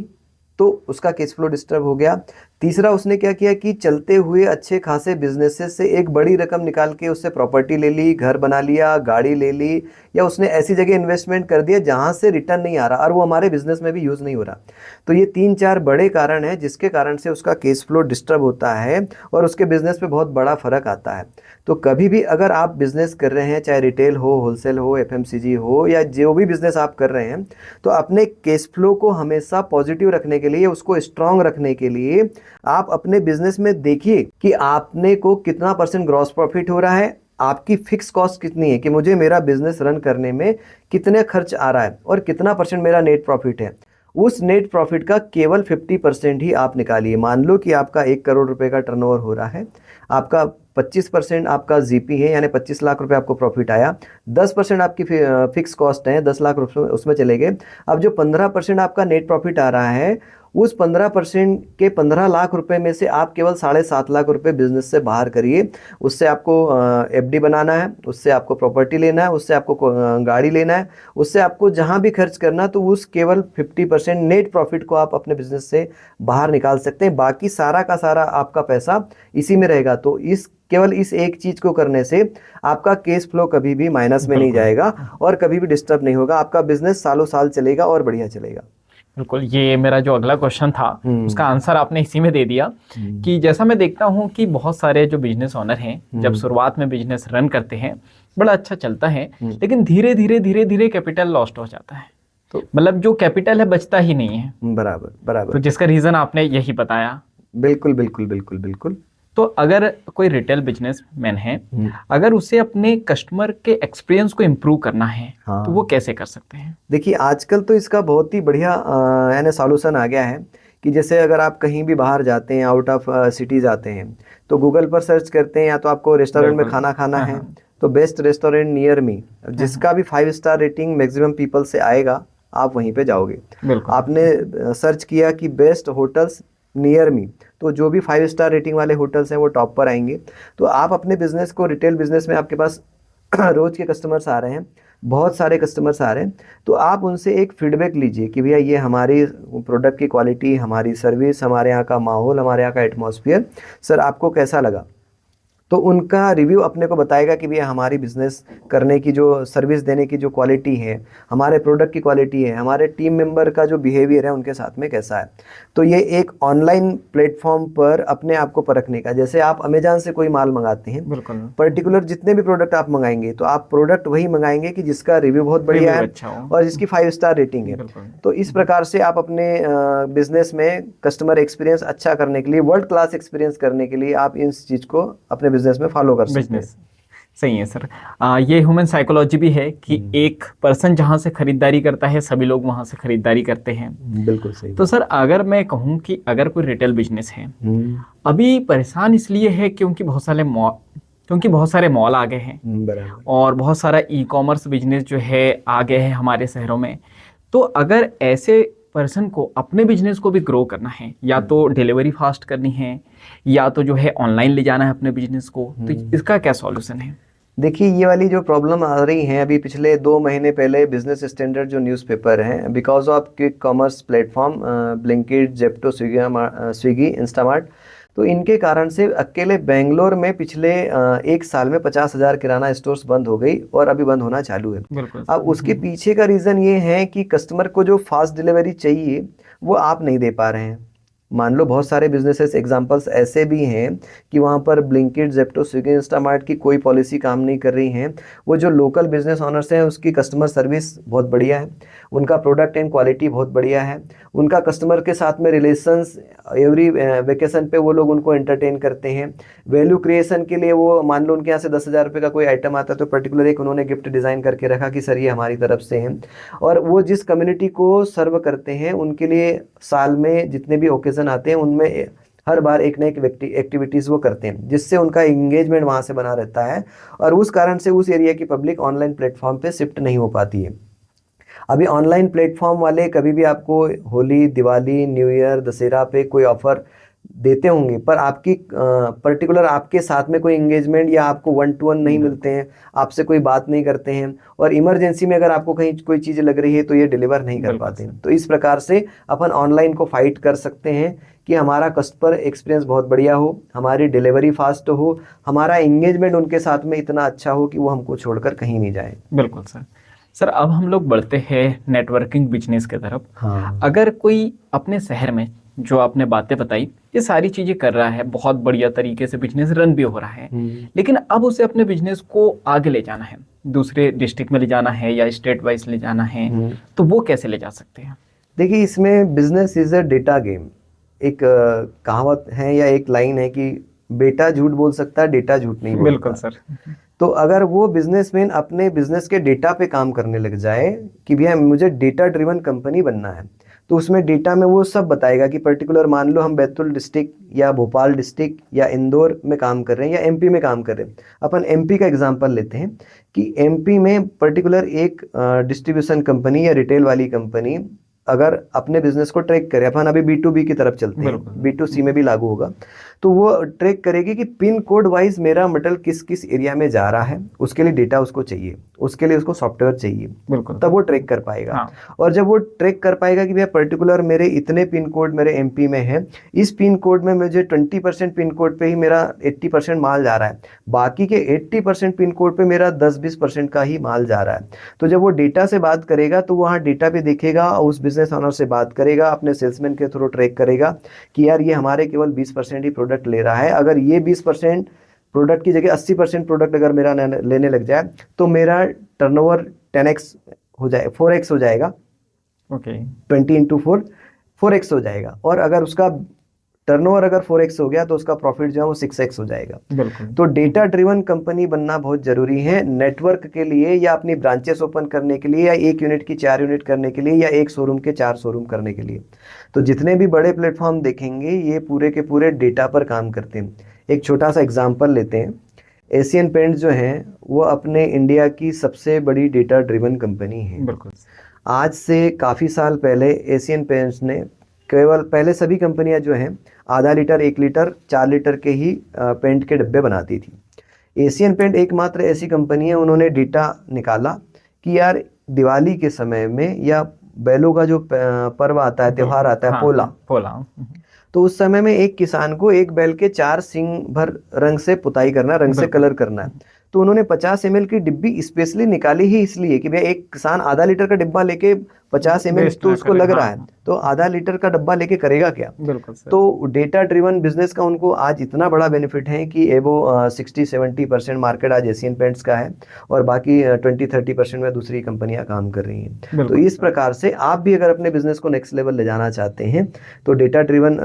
तो उसका कैश फ्लो डिस्टर्ब हो गया। तीसरा उसने क्या किया कि चलते हुए अच्छे खासे बिजनेसेस से एक बड़ी रकम निकाल के उससे प्रॉपर्टी ले ली, घर बना लिया, गाड़ी ले ली, या उसने ऐसी जगह इन्वेस्टमेंट कर दिया जहां से रिटर्न नहीं आ रहा और वो हमारे बिजनेस में भी यूज़ नहीं हो रहा। तो ये 3-4 बड़े कारण हैं जिसके कारण से उसका केस फ्लो डिस्टर्ब होता है और उसके बिजनेस पे बहुत बड़ा फर्क आता है। तो कभी भी अगर आप बिजनेस कर रहे हैं, चाहे रिटेल हो, होलसेल हो, एफएमसीजी हो, या जो भी बिजनेस आप कर रहे हैं, तो अपने केस फ्लो को हमेशा पॉजिटिव रखने के लिए, उसको स्ट्रांग रखने के लिए आप अपने बिजनेस में देखिए कि आपने को कितना % ग्रॉस प्रॉफिट हो रहा है, आपकी फिक्स कॉस्ट कितनी है, कि मुझे मेरा बिजनेस रन करने में कितने खर्च आ रहा है और कितना % मेरा नेट प्रॉफिट है। उस नेट प्रॉफिट का केवल 50% ही आप निकालिए। मान लो कि आपका 1 करोड़ रुपए का टर्नओवर हो रहा है, आपका 25% आपका जीपी है, यानी 25 लाख रुपए आपको प्रॉफिट आया, 10% आपकी फिक्स कॉस्ट है, 10 लाख रुपए उसमें चले गए। अब जो 15% आपका नेट प्रॉफिट आ रहा है, उस 15% के 15 लाख रुपए में से आप केवल 7.5 लाख रुपए बिजनेस से बाहर करिए। उससे आपको एफडी बनाना है, उससे आपको प्रॉपर्टी लेना है, उससे आपको गाड़ी लेना है, उससे आपको जहां भी खर्च करना, तो उस केवल 50% नेट प्रॉफिट को आप अपने बिजनेस से बाहर निकाल सकते हैं। बाकी सारा का सारा आपका पैसा इसी में रहेगा। तो केवल इस एक चीज को करने से आपका केस फ्लो कभी भी माइनस में नहीं जाएगा और कभी भी डिस्टर्ब नहीं होगा। आपका बिजनेस सालों साल चलेगा और बढ़िया चलेगा। बिल्कुल, ये मेरा जो अगला क्वेश्चन था उसका आंसर आपने इसी में दे दिया कि जैसा मैं देखता हूँ कि बहुत सारे जो बिजनेस ओनर हैं जब शुरुआत में बिजनेस रन करते हैं बड़ा अच्छा चलता है, लेकिन धीरे धीरे कैपिटल लॉस्ट हो जाता है। तो मतलब जो कैपिटल है बचता ही नहीं है। बराबर बराबर। तो जिसका रीजन आपने यही बताया। बिल्कुल बिल्कुल बिल्कुल बिल्कुल। तो अगर कोई रिटेल बिजनेसमैन है, अगर उसे अपने कस्टमर के एक्सपीरियंस को इम्प्रूव करना है, तो वो कैसे कर सकते हैं? देखिए, आजकल तो इसका बहुत ही बढ़िया यानी सॉल्यूशन आ गया है कि जैसे अगर आप कहीं भी बाहर जाते हैं, आउट ऑफ सिटी जाते हैं, तो गूगल पर सर्च करते हैं, या तो आपको रेस्टोरेंट में खाना खाना है, तो बेस्ट रेस्टोरेंट नियर मी, जिसका भी 5 स्टार रेटिंग मैक्सिमम पीपल से आएगा, आप वहीं पे जाओगे। आपने सर्च किया कि बेस्ट होटल्स नियर मी, तो जो भी 5 स्टार रेटिंग वाले होटल्स हैं वो टॉप पर आएंगे। तो आप अपने बिजनेस को, रिटेल बिजनेस में आपके पास रोज के कस्टमर्स आ रहे हैं, बहुत सारे कस्टमर्स आ रहे हैं, तो आप उनसे एक फीडबैक लीजिए कि भैया ये हमारी प्रोडक्ट की क्वालिटी, हमारी सर्विस, हमारे यहाँ का माहौल, हमारे यहाँ का एटमॉस्फेयर, सर आपको कैसा लगा? तो उनका रिव्यू अपने को बताएगा कि भैया हमारी बिजनेस करने की जो सर्विस देने की जो क्वालिटी है, हमारे प्रोडक्ट की क्वालिटी है, हमारे टीम मेंबर का जो बिहेवियर है उनके साथ में कैसा है। तो ये एक ऑनलाइन प्लेटफॉर्म पर अपने आप को परखने का, जैसे आप अमेजॉन से कोई माल मंगाते हैं, पर्टिकुलर जितने भी प्रोडक्ट आप मंगाएंगे, तो आप प्रोडक्ट वही मंगाएंगे कि जिसका रिव्यू बहुत बढ़िया है और जिसकी 5 स्टार रेटिंग है। तो इस प्रकार से आप अपने बिजनेस में कस्टमर एक्सपीरियंस अच्छा करने के लिए, वर्ल्ड क्लास एक्सपीरियंस करने के लिए, आप इस चीज को अपने बिजनेस में फॉलो कर सकते हैं। सही है सर। ये ह्यूमन साइकोलॉजी भी है कि एक पर्सन जहां से खरीदारी करता है सभी लोग वहां से खरीदारी करते हैं। बिल्कुल सही। तो सर अगर मैं कहूं कि अगर कोई रिटेल बिजनेस है, अभी परेशान इसलिए है क्योंकि बहुत सारे मॉल आ गए हैं और बहुत सारा ई कॉमर्स बिजनेस जो है आ गए हैं हमारे शहरों में। तो अगर ऐसे पर्सन को अपने बिजनेस को भी ग्रो करना है, या तो डिलीवरी फास्ट करनी है, या तो जो है ऑनलाइन ले जाना है अपने बिजनेस को, तो इसका क्या सॉल्यूशन है? देखिए, ये वाली जो प्रॉब्लम आ रही है, अभी पिछले 2 महीने पहले बिजनेस स्टैंडर्ड जो न्यूज़पेपर है, because of quick commerce platform Blinkit, Zepto, Swiggy, Instamart, तो इनके कारण से अकेले बेंगलोर में पिछले 1 साल में 50,000 किराना स्टोर्स बंद हो गई और अभी बंद होना चालू है। अब उसके पीछे का रीज़न ये है कि कस्टमर को जो फास्ट डिलीवरी चाहिए वो आप नहीं दे पा रहे हैं। मान लो बहुत सारे बिजनेसेस एग्जांपल्स ऐसे भी हैं कि वहाँ पर ब्लिंकिट, जेप्टो, स्विगी, इंस्टामार्ट की कोई पॉलिसी काम नहीं कर रही हैं। वो जो लोकल बिजनेस ऑनर्स हैं उसकी कस्टमर सर्विस बहुत बढ़िया है, उनका प्रोडक्ट एंड क्वालिटी बहुत बढ़िया है, उनका कस्टमर के साथ में रिलेशंस, एवरी वेकेशन पे वो लोग उनको एंटरटेन करते हैं। वैल्यू क्रिएशन के लिए वो, मान लो उनके यहाँ से 10,000 रुपये का कोई आइटम आता है तो पर्टिकुलर एक उन्होंने गिफ्ट डिज़ाइन करके रखा कि सर ये हमारी तरफ से है। और वो जिस कम्युनिटी को सर्व करते हैं उनके लिए साल में जितने भी ओकेजन आते हैं उनमें हर बार एक न एक एक्टिविटीज़ वो करते हैं, जिससे उनका एंगेजमेंट वहाँ से बना रहता है और उस कारण से उस एरिया की पब्लिक ऑनलाइन प्लेटफॉर्म पे शिफ्ट नहीं हो पाती है। अभी ऑनलाइन प्लेटफॉर्म वाले कभी भी आपको होली, दिवाली, न्यू ईयर, दशहरा पे कोई ऑफर देते होंगे, पर आपकी पर्टिकुलर आपके साथ में कोई एंगेजमेंट या आपको 1-to-1 नहीं मिलते हैं, आपसे कोई बात नहीं करते हैं, और इमरजेंसी में अगर आपको कहीं कोई चीज़ लग रही है तो ये डिलीवर नहीं कर बिल्कुल पाते हैं। तो इस प्रकार से अपन ऑनलाइन को फाइट कर सकते हैं कि हमारा कस्टमर एक्सपीरियंस बहुत बढ़िया हो, हमारी डिलीवरी फास्ट हो, हमारा एंगेजमेंट उनके साथ में इतना अच्छा हो कि वो हमको छोड़कर कहीं नहीं जाए। बिल्कुल सर। सर अब हम लोग बढ़ते हैं नेटवर्किंग बिजनेस की तरफ। हाँ। अगर कोई अपने शहर में, जो आपने बातें बताई, ये सारी चीज़ें कर रहा है, बहुत बढ़िया तरीके से बिजनेस रन भी हो रहा है, लेकिन अब उसे अपने बिजनेस को आगे ले जाना है, दूसरे डिस्ट्रिक्ट में ले जाना है या स्टेट वाइज ले जाना है, तो वो कैसे ले जा सकते हैं? देखिए, इसमें business is a data game. एक कहावत है या एक लाइन है कि बेटा झूठ बोल सकता है, डेटा झूठ नहीं बोलता। बिल्कुल सर। तो अगर वो बिजनेसमैन अपने बिजनेस के डेटा पे काम करने लग जाए कि भैया मुझे डेटा ड्रिवन कंपनी बनना है, तो उसमें डेटा में वो सब बताएगा कि पर्टिकुलर, मान लो हम बैतूल डिस्ट्रिक्ट या भोपाल डिस्ट्रिक्ट या इंदौर में काम कर रहे हैं या एमपी में काम कर रहे हैं। अपन एमपी का एग्जांपल लेते हैं कि एमपी में पर्टिकुलर एक डिस्ट्रीब्यूशन कंपनी या रिटेल वाली कंपनी अगर अपने बिजनेस को ट्रैक करे, अपन अभी B2B की तरफ चलते हैं, B2C में भी लागू होगा, तो वो ट्रैक करेगी कि पिन कोड वाइज मेरा मटेरियल किस किस एरिया में जा रहा है, उसके लिए डेटा उसको चाहिए, उसके लिए उसको सॉफ्टवेयर चाहिए, बिल्कुल, तब वो ट्रैक कर पाएगा। हाँ। और जब वो ट्रैक कर पाएगा कि भैया पर्टिकुलर मेरे इतने पिन कोड मेरे एमपी में है, इस पिन कोड में मुझे 20% पिन कोड पे ही मेरा 80% माल जा रहा है, बाकी के 80% पिन कोड पे मेरा 10-20% का ही माल जा रहा है। तो जब वो डेटा से बात करेगा तो वहाँ डेटा पे देखेगा, उस बिजनेस ऑनर से बात करेगा, अपने सेल्समैन के थ्रू ट्रैक करेगा कि यार ये हमारे केवल 20% ही प्रोडक्ट ले रहा है, अगर ये 20% प्रोडक्ट की जगह 80% प्रोडक्ट अगर मेरा लेने लग जाए तो मेरा टर्नओवर 10x हो जाए, 4x हो जाएगा। ओके, 20 × 4 4x हो जाएगा। और अगर उसका टर्नओवर अगर 4x हो गया तो उसका प्रॉफिट जो है वो 6x हो जाएगा। बिल्कुल। तो डेटा ड्रिवन कंपनी बनना बहुत जरूरी है नेटवर्क के लिए, या अपनी ब्रांचेस ओपन करने के लिए, या 1 यूनिट की 4 यूनिट करने के लिए, या 1 शोरूम के 4 शोरूम करने के लिए। तो जितने भी बड़े प्लेटफॉर्म देखेंगे ये पूरे के पूरे डेटा पर काम करते हैं। एक छोटा सा एग्जाम्पल लेते हैं, एशियन पेंट्स जो है वो अपने इंडिया की सबसे बड़ी डेटा ड्रिवन कंपनी है। बिल्कुल। आज से काफ़ी साल पहले एशियन पेंट्स ने केवल, पहले सभी कंपनियां जो हैं आधा लीटर, 1 लीटर, 4 लीटर के ही पेंट के डब्बे बनाती थी। एशियन पेंट एकमात्र ऐसी कंपनी है, उन्होंने डेटा निकाला कि यार दिवाली के समय में या बैलों का जो पर्व आता है, त्यौहार आता है, हाँ, पोला, तो उस समय में एक किसान को एक बैल के 4 सींग भर रंग से पुताई करना, रंग से कलर करना है। तो उन्होंने 50 ml की डिब्बी स्पेशली निकाली ही इसलिए कि भैया एक किसान आधा लीटर का डिब्बा लेके 50 ml तो उसको लग रहा है, तो आधा लीटर का डब्बा लेके करेगा क्या। बिल्कुल सर। तो डेटा ड्रिवन बिजनेस का उनको आज इतना बड़ा बेनिफिट है कि एवो 60-70% मार्केट आज एशियन पेंट्स का है, और बाकी 20-30% में दूसरी कंपनियां काम कर रही हैं। तो इस प्रकार से आप भी अगर अपने बिजनेस को नेक्स्ट लेवल ले जाना चाहते हैं तो डेटा ड्रिवन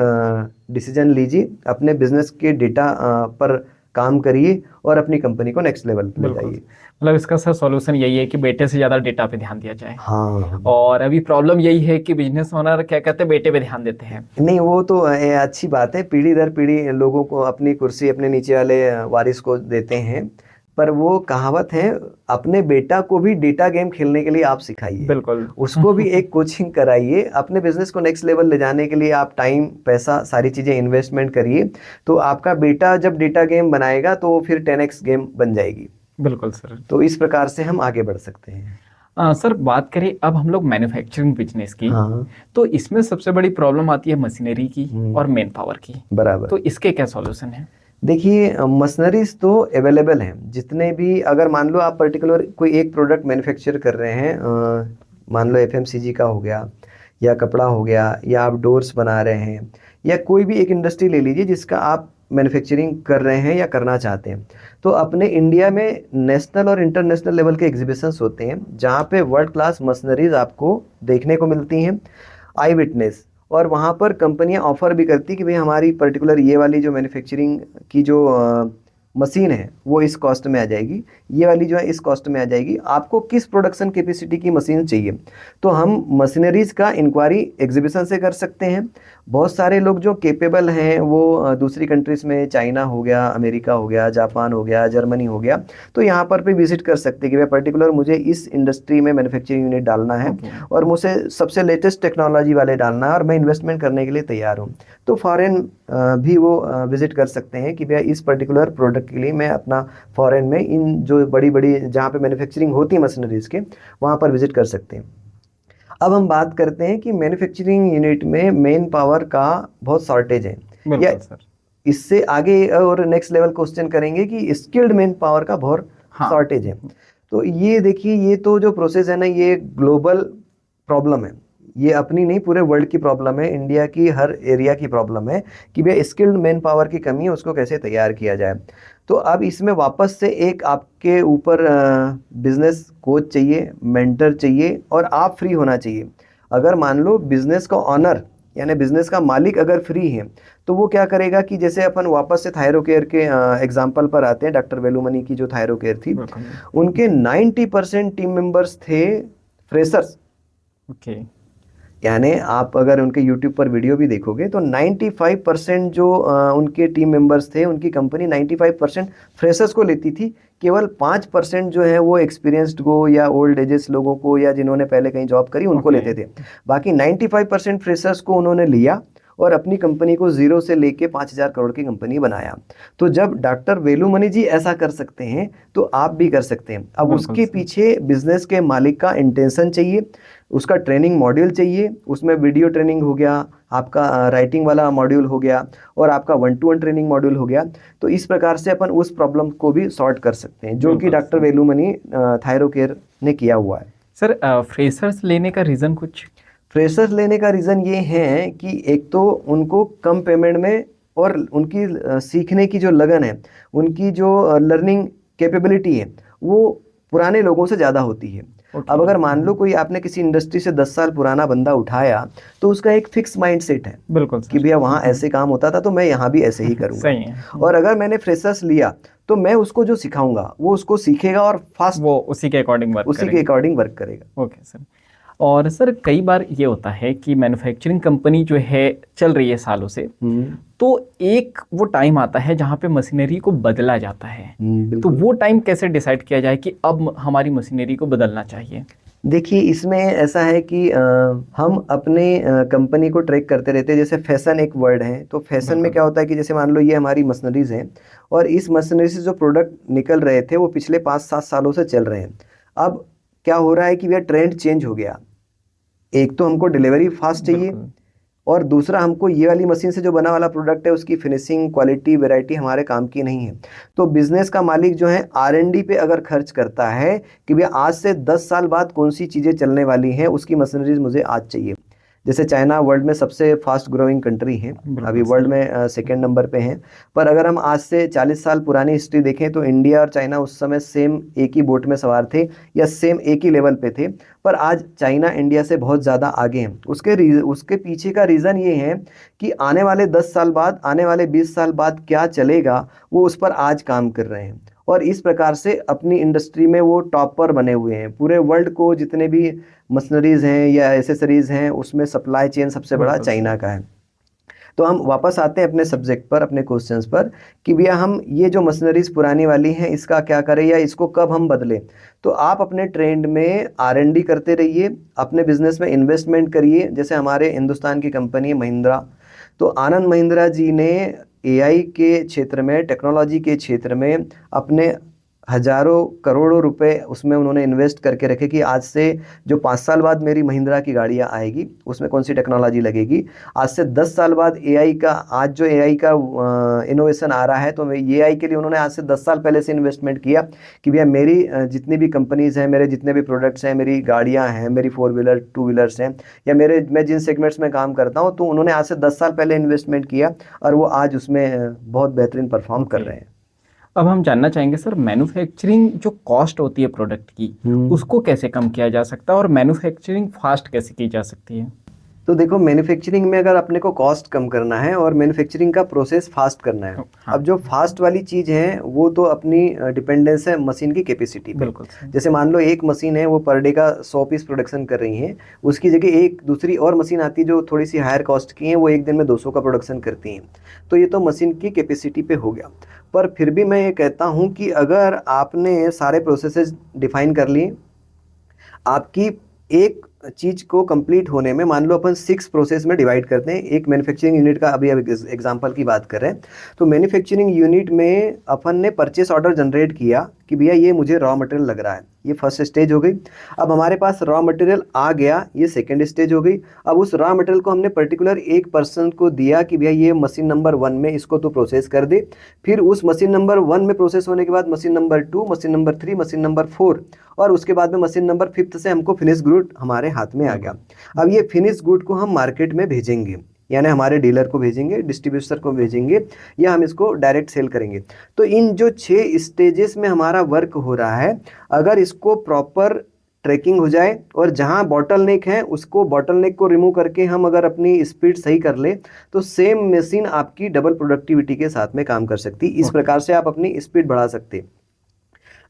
डिसीजन लीजिए, अपने बिजनेस के डेटा पर काम करिए और अपनी कंपनी को नेक्स्ट लेवल पे ले जाइए। मतलब इसका सर सॉल्यूशन यही है कि बेटे से ज्यादा डेटा पे ध्यान दिया जाए। हाँ। और अभी प्रॉब्लम यही है कि बिजनेस ओनर क्या कहते हैं, बेटे पे ध्यान देते हैं। नहीं, वो तो अच्छी बात है, पीढ़ी दर पीढ़ी लोगों को अपनी कुर्सी अपने नीचे वाले वारिस को देते हैं, पर वो कहावत है, अपने बेटा को भी डेटा गेम खेलने के लिए आप सिखाइए। बिल्कुल। उसको भी एक कोचिंग कराइए, अपने बिजनेस को नेक्स्ट लेवल ले जाने के लिए आप टाइम, पैसा, सारी चीज़ें इन्वेस्टमेंट करिए, तो आपका बेटा जब डेटा गेम बनाएगा तो वो फिर 10x गेम बन जाएगी। बिल्कुल सर। तो इस प्रकार से हम आगे बढ़ सकते हैं। सर बात करें अब हम लोग मैन्युफैक्चरिंग बिजनेस की, हाँ। तो इसमें सबसे बड़ी प्रॉब्लम आती है मशीनरी की और मैन पावर की। बराबर। तो इसके क्या सॉल्यूशन है? देखिए, मशीनरीज तो अवेलेबल हैं, जितने भी, अगर मान लो आप पर्टिकुलर कोई एक प्रोडक्ट मैन्युफैक्चर कर रहे हैं, मान लो FMCG का हो गया, या कपड़ा हो गया, या आप डोर्स बना रहे हैं, या कोई भी एक इंडस्ट्री ले लीजिए जिसका आप मैन्युफैक्चरिंग कर रहे हैं या करना चाहते हैं, तो अपने इंडिया में नेशनल और इंटरनेशनल लेवल के एग्जीबिशंस होते हैं जहाँ पे वर्ल्ड क्लास मशीनरीज आपको देखने को मिलती हैं, आई विटनेस। और वहाँ पर कंपनियाँ ऑफर भी करती कि भाई हमारी पर्टिकुलर ये वाली जो मैन्युफैक्चरिंग की जो मशीन है वो इस कॉस्ट में आ जाएगी, ये वाली जो है इस कॉस्ट में आ जाएगी, आपको किस प्रोडक्शन कैपेसिटी की मशीन चाहिए। तो हम मशीनरीज का इंक्वायरी एग्जीबिशन से कर सकते हैं। बहुत सारे लोग जो केपेबल हैं वो दूसरी कंट्रीज़ में, चाइना हो गया, अमेरिका हो गया, जापान हो गया, जर्मनी हो गया, तो यहाँ पर भी विजिट कर सकते हैं कि भाई पर्टिकुलर मुझे इस इंडस्ट्री में मैन्युफैक्चरिंग यूनिट डालना है और मुझे सबसे लेटेस्ट टेक्नोलॉजी वाले डालना है और मैं इन्वेस्टमेंट करने के लिए तैयार हूँ। तो फॉरेन भी वो विजिट कर सकते हैं कि भैया इस पर्टिकुलर प्रोडक्ट के लिए मैं अपना फॉरेन में इन जो बड़ी बड़ी जहाँ पे मैन्युफैक्चरिंग होती है मशीनरीज़ के, वहाँ पर विजिट कर सकते हैं। अब हम बात करते हैं कि मैन्युफैक्चरिंग यूनिट में मेन पावर का बहुत शॉर्टेज है, या सर। इससे आगे और नेक्स्ट लेवल क्वेश्चन करेंगे कि स्किल्ड मेन पावर का बहुत शॉर्टेज है। तो ये देखिए, ये तो जो प्रोसेस है ना, ये ग्लोबल प्रॉब्लम है, ये अपनी नहीं पूरे वर्ल्ड की प्रॉब्लम है, इंडिया की हर एरिया की प्रॉब्लम है कि भैया स्किल्ड मैन पावर की कमी है, उसको कैसे तैयार किया जाए। तो अब इसमें वापस से एक आपके ऊपर बिजनेस कोच चाहिए, मेंटर चाहिए और आप फ्री होना चाहिए। अगर मान लो बिजनेस का ऑनर यानी बिजनेस का मालिक अगर फ्री है तो वो क्या करेगा कि जैसे अपन वापस से थायरोकेयर के एग्जाम्पल पर आते हैं, डॉक्टर वेलुमनी की जो थायरोकेयर थी, उनके 90% टीम मेंबर्स थे फ्रेशर्स। ओके। यानी आप अगर उनके YouTube पर वीडियो भी देखोगे तो 95% जो उनके टीम मेंबर्स थे, उनकी कंपनी 95% फ्रेशर्स को लेती थी, केवल 5% जो है वो एक्सपीरियंस्ड को या ओल्ड एजेस लोगों को या जिन्होंने पहले कहीं जॉब करी उनको लेते थे। बाकी 95% फ्रेशर्स को उन्होंने लिया और अपनी कंपनी को जीरो से लेके 5,000 करोड़ की कंपनी बनाया। तो जब डॉक्टर वेलुमनी जी ऐसा कर सकते हैं तो आप भी कर सकते हैं। अब उसके पीछे बिजनेस के मालिक का इंटेंशन चाहिए, उसका ट्रेनिंग मॉड्यूल चाहिए, उसमें वीडियो ट्रेनिंग हो गया, आपका राइटिंग वाला मॉड्यूल हो गया और आपका 1-to-1 ट्रेनिंग मॉड्यूल हो गया। तो इस प्रकार से अपन उस प्रॉब्लम को भी सॉर्ट कर सकते हैं, जो कि डॉक्टर वेलुमनी थायरोकेयर ने किया हुआ है। सर, फ्रेशर्स लेने का रीज़न कुछ? फ्रेशर्स लेने का रीज़न ये है कि एक तो उनको कम पेमेंट में और उनकी सीखने की जो लगन है, उनकी जो लर्निंग कैपेबिलिटी है, वो पुराने लोगों से ज़्यादा होती है। अब अगर मान लो कोई आपने किसी इंडस्ट्री से 10 साल पुराना बंदा उठाया तो उसका एक फिक्स माइंडसेट है, बिल्कुल कि भैया वहाँ ऐसे काम होता था तो मैं यहाँ भी ऐसे ही करूँगा। सही है। और अगर मैंने फ्रेशर्स लिया तो मैं उसको जो सिखाऊंगा वो उसको सीखेगा और फास्ट वो उसी के अकॉर्डिंग वर्क करेगा। Okay sir. और सर कई बार ये होता है कि मैन्युफैक्चरिंग कंपनी जो है चल रही है सालों से, तो एक वो टाइम आता है जहाँ पे मशीनरी को बदला जाता है। तो वो टाइम कैसे डिसाइड किया जाए कि अब हमारी मशीनरी को बदलना चाहिए? देखिए, इसमें ऐसा है कि हम अपने कंपनी को ट्रैक करते रहते हैं। जैसे फैशन एक वर्ड है, तो फैशन में क्या होता है कि जैसे मान लो ये हमारी मशीनरीज हैं और इस मशीनरी से जो प्रोडक्ट निकल रहे थे वो पिछले 5-7 सालों से चल रहे हैं। अब क्या हो रहा है कि भैया ट्रेंड चेंज हो गया। एक तो हमको डिलीवरी फास्ट चाहिए और दूसरा हमको ये वाली मशीन से जो बना वाला प्रोडक्ट है उसकी फिनिशिंग, क्वालिटी, वैरायटी हमारे काम की नहीं है। तो बिजनेस का मालिक जो है R&D पे अगर खर्च करता है कि भैया आज से 10 साल बाद कौन सी चीज़ें चलने वाली हैं, उसकी मशीनरीज मुझे आज चाहिए। जैसे चाइना वर्ल्ड में सबसे फास्ट ग्रोइंग कंट्री है, अभी वर्ल्ड में सेकेंड नंबर पे हैं। पर अगर हम आज से 40 साल पुरानी हिस्ट्री देखें तो इंडिया और चाइना उस समय सेम एक ही बोट में सवार थे या सेम एक ही लेवल पे थे, पर आज चाइना इंडिया से बहुत ज़्यादा आगे हैं। उसके पीछे का रीज़न ये है कि आने वाले 10 साल बाद, आने वाले 20 साल बाद क्या चलेगा वो उस पर आज काम कर रहे हैं और इस प्रकार से अपनी इंडस्ट्री में वो टॉपर बने हुए हैं। पूरे वर्ल्ड को जितने भी मशीनरीज हैं या एसेसरीज हैं उसमें सप्लाई चेन सबसे बड़ा चाइना का है। तो हम वापस आते हैं अपने सब्जेक्ट पर, अपने क्वेश्चंस पर कि भैया हम ये जो मशीनरीज पुरानी वाली हैं इसका क्या करें या इसको कब हम बदलें। तो आप अपने ट्रेंड में R&D करते रहिए, अपने बिजनेस में इन्वेस्टमेंट करिए। जैसे हमारे हिंदुस्तान की कंपनी है महिंद्रा, तो आनंद महिंद्रा जी ने AI के क्षेत्र में, टेक्नोलॉजी के क्षेत्र में अपने हजारों करोड़ों रुपए उसमें उन्होंने इन्वेस्ट करके रखे कि आज से जो 5 साल बाद मेरी महिंद्रा की गाड़ियाँ आएगी उसमें कौन सी टेक्नोलॉजी लगेगी। आज से 10 साल बाद AI का, आज जो AI का इनोवेशन आ रहा है तो ये AI के लिए उन्होंने आज से 10 साल पहले से इन्वेस्टमेंट किया कि भैया मेरी जितनी भी कंपनीज़ हैं, मेरे जितने भी प्रोडक्ट्स हैं, मेरी गाड़ियाँ हैं, मेरी 4 व्हीलर 2 व्हीलर्स हैं या मैं जिन सेगमेंट्स में काम करता हूँ, तो उन्होंने आज से 10 साल पहले इन्वेस्टमेंट किया और वो आज उसमें बहुत बेहतरीन परफॉर्म कर रहे हैं। अब हम जानना चाहेंगे सर, मैन्युफैक्चरिंग जो कॉस्ट होती है प्रोडक्ट की उसको कैसे कम किया जा सकता है और मैन्युफैक्चरिंग फास्ट कैसे की जा सकती है? तो देखो, मैन्युफैक्चरिंग में अगर अपने को कॉस्ट कम करना है और मैन्युफैक्चरिंग का प्रोसेस फास्ट करना है, हाँ। अब जो फास्ट वाली चीज़ है वो तो अपनी डिपेंडेंस है मशीन की कैपेसिटी पे। बिल्कुल सही। जैसे मान लो एक मशीन है वो पर डे का 100 पीस प्रोडक्शन कर रही है, उसकी जगह एक दूसरी और मशीन आती है जो थोड़ी सी हायर कॉस्ट की है, वो एक दिन में 200 का प्रोडक्शन करती हैं। तो ये तो मशीन की कैपेसिटी पे हो गया। पर फिर भी मैं ये कहता हूँ कि अगर आपने सारे प्रोसेसेस डिफाइन कर लिए, आपकी एक चीज़ को कंप्लीट होने में मान लो अपन 6 प्रोसेस में डिवाइड करते हैं। एक मैन्युफैक्चरिंग यूनिट का अभी एग्जांपल की बात कर रहे हैं, तो मैन्युफैक्चरिंग यूनिट में अपन ने परचेस ऑर्डर जनरेट किया कि भैया ये मुझे रॉ मटेरियल लग रहा है, ये फर्स्ट स्टेज हो गई। अब हमारे पास रॉ मटेरियल आ गया, ये सेकेंड स्टेज हो गई। अब उस रॉ मटेरियल को हमने पर्टिकुलर एक पर्सन को दिया कि भैया ये मशीन नंबर 1 में इसको तो प्रोसेस कर दे। फिर उस मशीन नंबर 1 में प्रोसेस होने के बाद machine number 2, machine number 3, machine number 4 और उसके बाद में मशीन नंबर 5 से हमको फिनिश गुड हमारे हाथ में आ गया। अब ये फिनिश गुड को हम मार्केट में भेजेंगे, यानी हमारे डीलर को भेजेंगे, डिस्ट्रीब्यूटर को भेजेंगे, या हम इसको डायरेक्ट सेल करेंगे। तो इन जो 6 स्टेजेस में हमारा वर्क हो रहा है, अगर इसको प्रॉपर ट्रैकिंग हो जाए और जहां बॉटल नेक है उसको बॉटल नेक को रिमूव करके हम अगर अपनी स्पीड सही कर ले, तो सेम मशीन आपकी डबल प्रोडक्टिविटी के साथ में काम कर सकती। इस प्रकार से आप अपनी स्पीड बढ़ा सकते।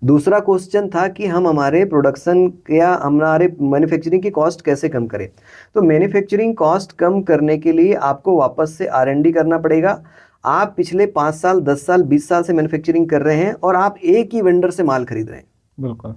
दूसरा क्वेश्चन था कि हम हमारे प्रोडक्शन या हमारे मैन्युफैक्चरिंग की कॉस्ट कैसे कम करें। तो मैन्युफैक्चरिंग कॉस्ट कम करने के लिए आपको वापस से R&D करना पड़ेगा। आप पिछले 5 साल, 10 साल, 20 साल से मैन्युफैक्चरिंग कर रहे हैं और आप एक ही वेंडर से माल खरीद रहे हैं। बिल्कुल।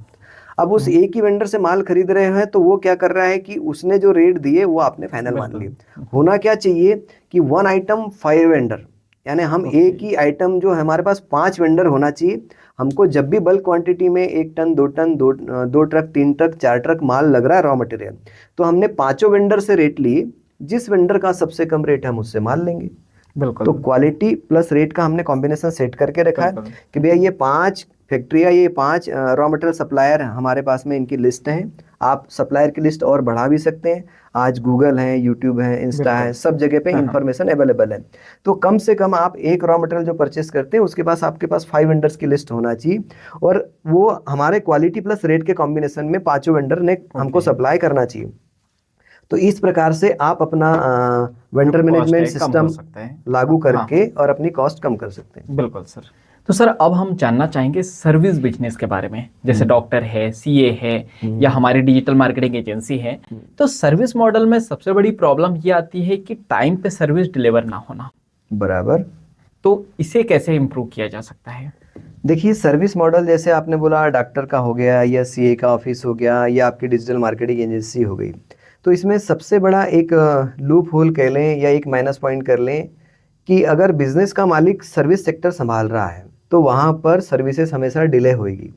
अब उस एक ही वेंडर से माल खरीद रहे हैं तो वो क्या कर रहा है कि उसने जो रेट दिए वो आपने फाइनल मान लिए। होना क्या चाहिए कि 1 आइटम 5 वेंडर, यानी हम एक ही आइटम जो हमारे पास 5 वेंडर होना चाहिए। हमको जब भी बल्क क्वांटिटी में 1 ton, 2 ton, 2 truck, 3 truck, 4 truck माल लग रहा है रॉ मटेरियल, तो हमने 5 वेंडर से रेट लिए। जिस वेंडर का सबसे कम रेट है हम उससे माल लेंगे। बिल्कुल। तो क्वालिटी प्लस रेट का हमने कॉम्बिनेशन सेट करके रखा है कि भैया ये 5 फैक्ट्रियाँ, ये 5 रॉ मटेरियल सप्लायर हमारे पास में, इनकी लिस्ट है। आप सप्लायर की लिस्ट और बढ़ा भी सकते हैं। आज गूगल है, यूट्यूब है, इंस्टा है, सब जगह पे इंफॉर्मेशन अवेलेबल है। तो कम से कम आप एक रॉ मटेरियल जो परचेस करते हैं उसके पास आपके पास 5 वेंडर्स की लिस्ट होना चाहिए, और वो हमारे क्वालिटी प्लस रेट के कॉम्बिनेशन में 5 वेंडर ने हमको सप्लाई करना चाहिए। तो इस प्रकार से आप अपना वेंडर मैनेजमेंट सिस्टम लागू करके और अपनी कॉस्ट कम कर सकते हैं। बिल्कुल सर। तो सर अब हम जानना चाहेंगे सर्विस बिजनेस के बारे में, जैसे डॉक्टर है, सीए है, या हमारी डिजिटल मार्केटिंग एजेंसी है। तो सर्विस मॉडल में सबसे बड़ी प्रॉब्लम ये आती है कि टाइम पे सर्विस डिलीवर ना होना। बराबर। तो इसे कैसे इम्प्रूव किया जा सकता है? देखिए, सर्विस मॉडल जैसे आपने बोला डॉक्टर का हो गया, या सीए का ऑफिस हो गया, या आपकी डिजिटल मार्केटिंग एजेंसी हो गई, तो इसमें सबसे बड़ा एक लूप होल कह लें या एक माइनस पॉइंट कर लें कि अगर बिजनेस का मालिक सर्विस सेक्टर संभाल रहा है तो वहाँ पर सर्विसेज हमेशा डिले होएगी।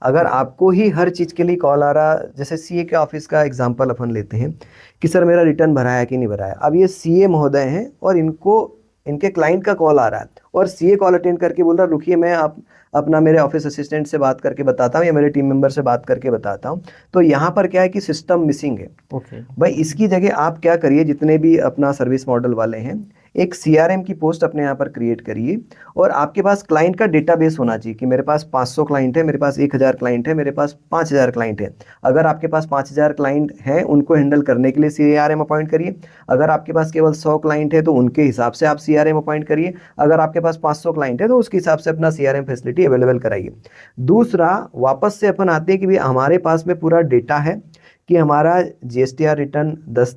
अगर आपको ही हर चीज़ के लिए कॉल आ रहा, जैसे सीए के ऑफिस का एग्जांपल अपन लेते हैं कि सर मेरा रिटर्न भरा है कि नहीं भरा है। अब ये सीए महोदय हैं और इनके क्लाइंट का कॉल आ रहा है और सीए कॉल अटेंड करके बोल रहा रुकिए, मैं अपना मेरे ऑफिस असिस्टेंट से बात करके बताता हूँ या मेरे टीम मेंबर से बात करके बताता हूँ। तो यहाँ पर क्या है कि सिस्टम मिसिंग है। भाई इसकी जगह आप क्या करिए, जितने भी अपना सर्विस मॉडल वाले हैं, एक CRM की पोस्ट अपने यहाँ पर क्रिएट करिए और आपके पास क्लाइंट का डेटाबेस होना चाहिए कि मेरे पास 500 क्लाइंट है, मेरे पास 1000 क्लाइंट है, मेरे पास 5000 क्लाइंट है। अगर आपके पास 5000 क्लाइंट हैं, उनको हैंडल करने के लिए CRM अपॉइंट करिए। अगर आपके पास केवल 100 क्लाइंट है तो उनके हिसाब से आप CRM अपॉइंट करिए। अगर आपके पास 500 क्लाइंट है तो उसके हिसाब से अपना CRM फैसिलिटी अवेलेबल कराइए। दूसरा, वापस से अपन आते हैं कि भाई हमारे पास में पूरा डेटा है कि हमारा GSTR रिटर्न 10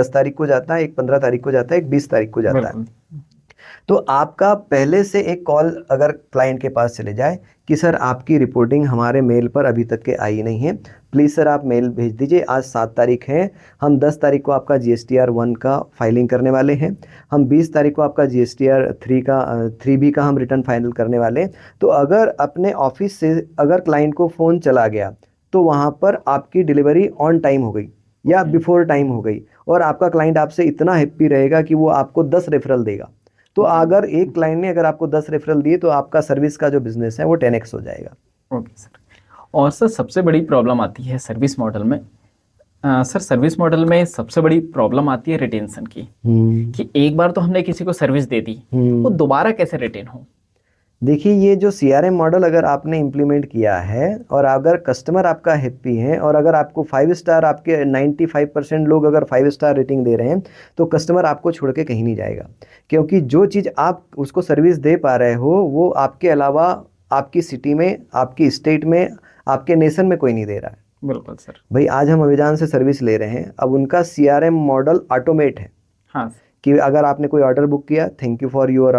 तारीख को जाता है, एक 15 तारीख को जाता है, एक 20 तारीख को जाता है। तो आपका पहले से एक कॉल अगर क्लाइंट के पास चले जाए कि सर आपकी रिपोर्टिंग हमारे मेल पर अभी तक के आई नहीं है, प्लीज़ सर आप मेल भेज दीजिए। आज 7 तारीख है, हम 10 तारीख को आपका GSTR 1 का फाइलिंग करने वाले हैं, हम 20 तारीख को आपका GSTR 3B का हम रिटर्न फाइनल करने वाले हैं। तो अगर अपने ऑफिस से अगर क्लाइंट को फ़ोन चला गया तो वहाँ पर आपकी डिलीवरी ऑन टाइम हो गई या बिफोर टाइम हो गई, और आपका क्लाइंट आपसे इतना हैप्पी रहेगा कि वो आपको 10 रेफरल देगा। तो अगर एक क्लाइंट ने अगर आपको 10 रेफरल दिए तो आपका सर्विस का जो बिजनेस है वो 10x हो जाएगा। Okay sir. और सर सबसे बड़ी प्रॉब्लम आती है सर्विस मॉडल में, सर सर्विस मॉडल में सबसे बड़ी प्रॉब्लम आती है रिटेंशन की, कि एक बार तो हमने किसी को सर्विस दे दी, वो दोबारा कैसे रिटेन हो? देखिए, ये जो सीआरएम मॉडल अगर आपने इम्प्लीमेंट किया है और अगर कस्टमर आपका हैप्पी है और अगर आपको 5 स्टार, आपके 95% लोग अगर 5 स्टार रेटिंग दे रहे हैं, तो कस्टमर आपको छोड़ के कहीं नहीं जाएगा। क्योंकि जो चीज़ आप उसको सर्विस दे पा रहे हो वो आपके अलावा आपकी सिटी में, आपकी स्टेट में, आपके नेशन में कोई नहीं दे रहा है। बिल्कुल सर। भाई आज हम अमेज़न से सर्विस ले रहे हैं, अब उनका सीआरएम मॉडल ऑटोमेट है हाँ कि अगर आपने कोई ऑर्डर बुक किया, thank you for your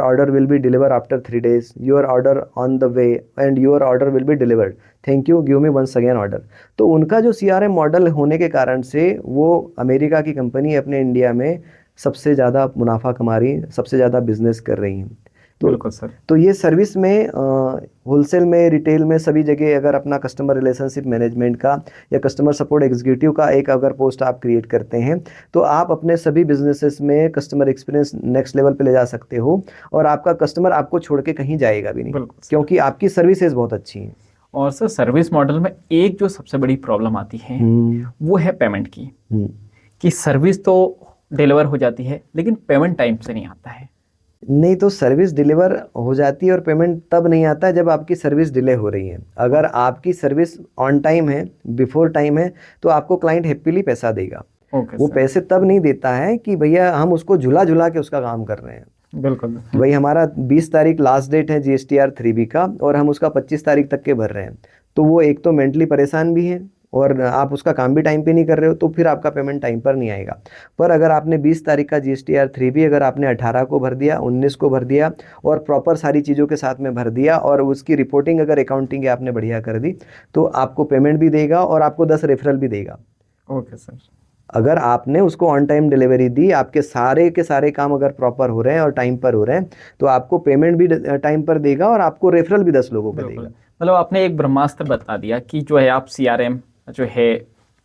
order will be deliver after 3 days, your order on the way and your order will be delivered, thank you, give me once again order. तो उनका जो सीआरएम मॉडल होने के कारण से वो America की company अपने इंडिया में सबसे ज़्यादा मुनाफा कमा रही, सबसे ज़्यादा बिजनेस कर रही हैं। बिल्कुल सर। तो ये सर्विस में होलसेल में, रिटेल में, सभी जगह अगर अपना कस्टमर रिलेशनशिप मैनेजमेंट का या कस्टमर सपोर्ट एग्जीक्यूटिव का एक अगर पोस्ट आप क्रिएट करते हैं तो आप अपने सभी बिजनेसेस में कस्टमर एक्सपीरियंस नेक्स्ट लेवल पे ले जा सकते हो और आपका कस्टमर आपको छोड़ के कहीं जाएगा भी नहीं, क्योंकि आपकी सर्विसेज बहुत अच्छी हैं। और सर सर्विस मॉडल में एक जो सबसे बड़ी प्रॉब्लम आती है वो है पेमेंट की, कि सर्विस तो डिलीवर हो जाती है लेकिन पेमेंट टाइम से नहीं आता है। नहीं, तो सर्विस डिलीवर हो जाती है और पेमेंट तब नहीं आता है जब आपकी सर्विस डिले हो रही है। अगर आपकी सर्विस ऑन टाइम है, बिफोर टाइम है, तो आपको क्लाइंट हैप्पीली पैसा देगा। वो पैसे तब नहीं देता है कि भैया हम उसको झुला झुला के उसका काम कर रहे हैं। बिल्कुल भाई हमारा 20 तारीख लास्ट डेट है GSTR 3B का और हम उसका 25 तारीख तक के भर रहे हैं, तो वो एक तो मेंटली परेशान भी है और आप उसका काम भी टाइम पे नहीं कर रहे हो, तो फिर आपका पेमेंट टाइम पर नहीं आएगा। पर अगर आपने 20 तारीख का GSTR 3B अगर आपने 18 को भर दिया, 19 को भर दिया और प्रॉपर सारी चीज़ों के साथ में भर दिया और उसकी रिपोर्टिंग अगर अकाउंटिंग आपने बढ़िया कर दी, तो आपको पेमेंट भी देगा और आपको 10 रेफरल भी देगा। Okay sir. अगर आपने उसको ऑन टाइम डिलीवरी दी, आपके सारे के सारे काम अगर प्रॉपर हो रहे हैं और टाइम पर हो रहे हैं, तो आपको पेमेंट भी टाइम पर देगा और आपको रेफरल भी 10 लोगों को देगा। मतलब आपने एक ब्रह्मास्त्र बता दिया कि जो है आप CRM जो है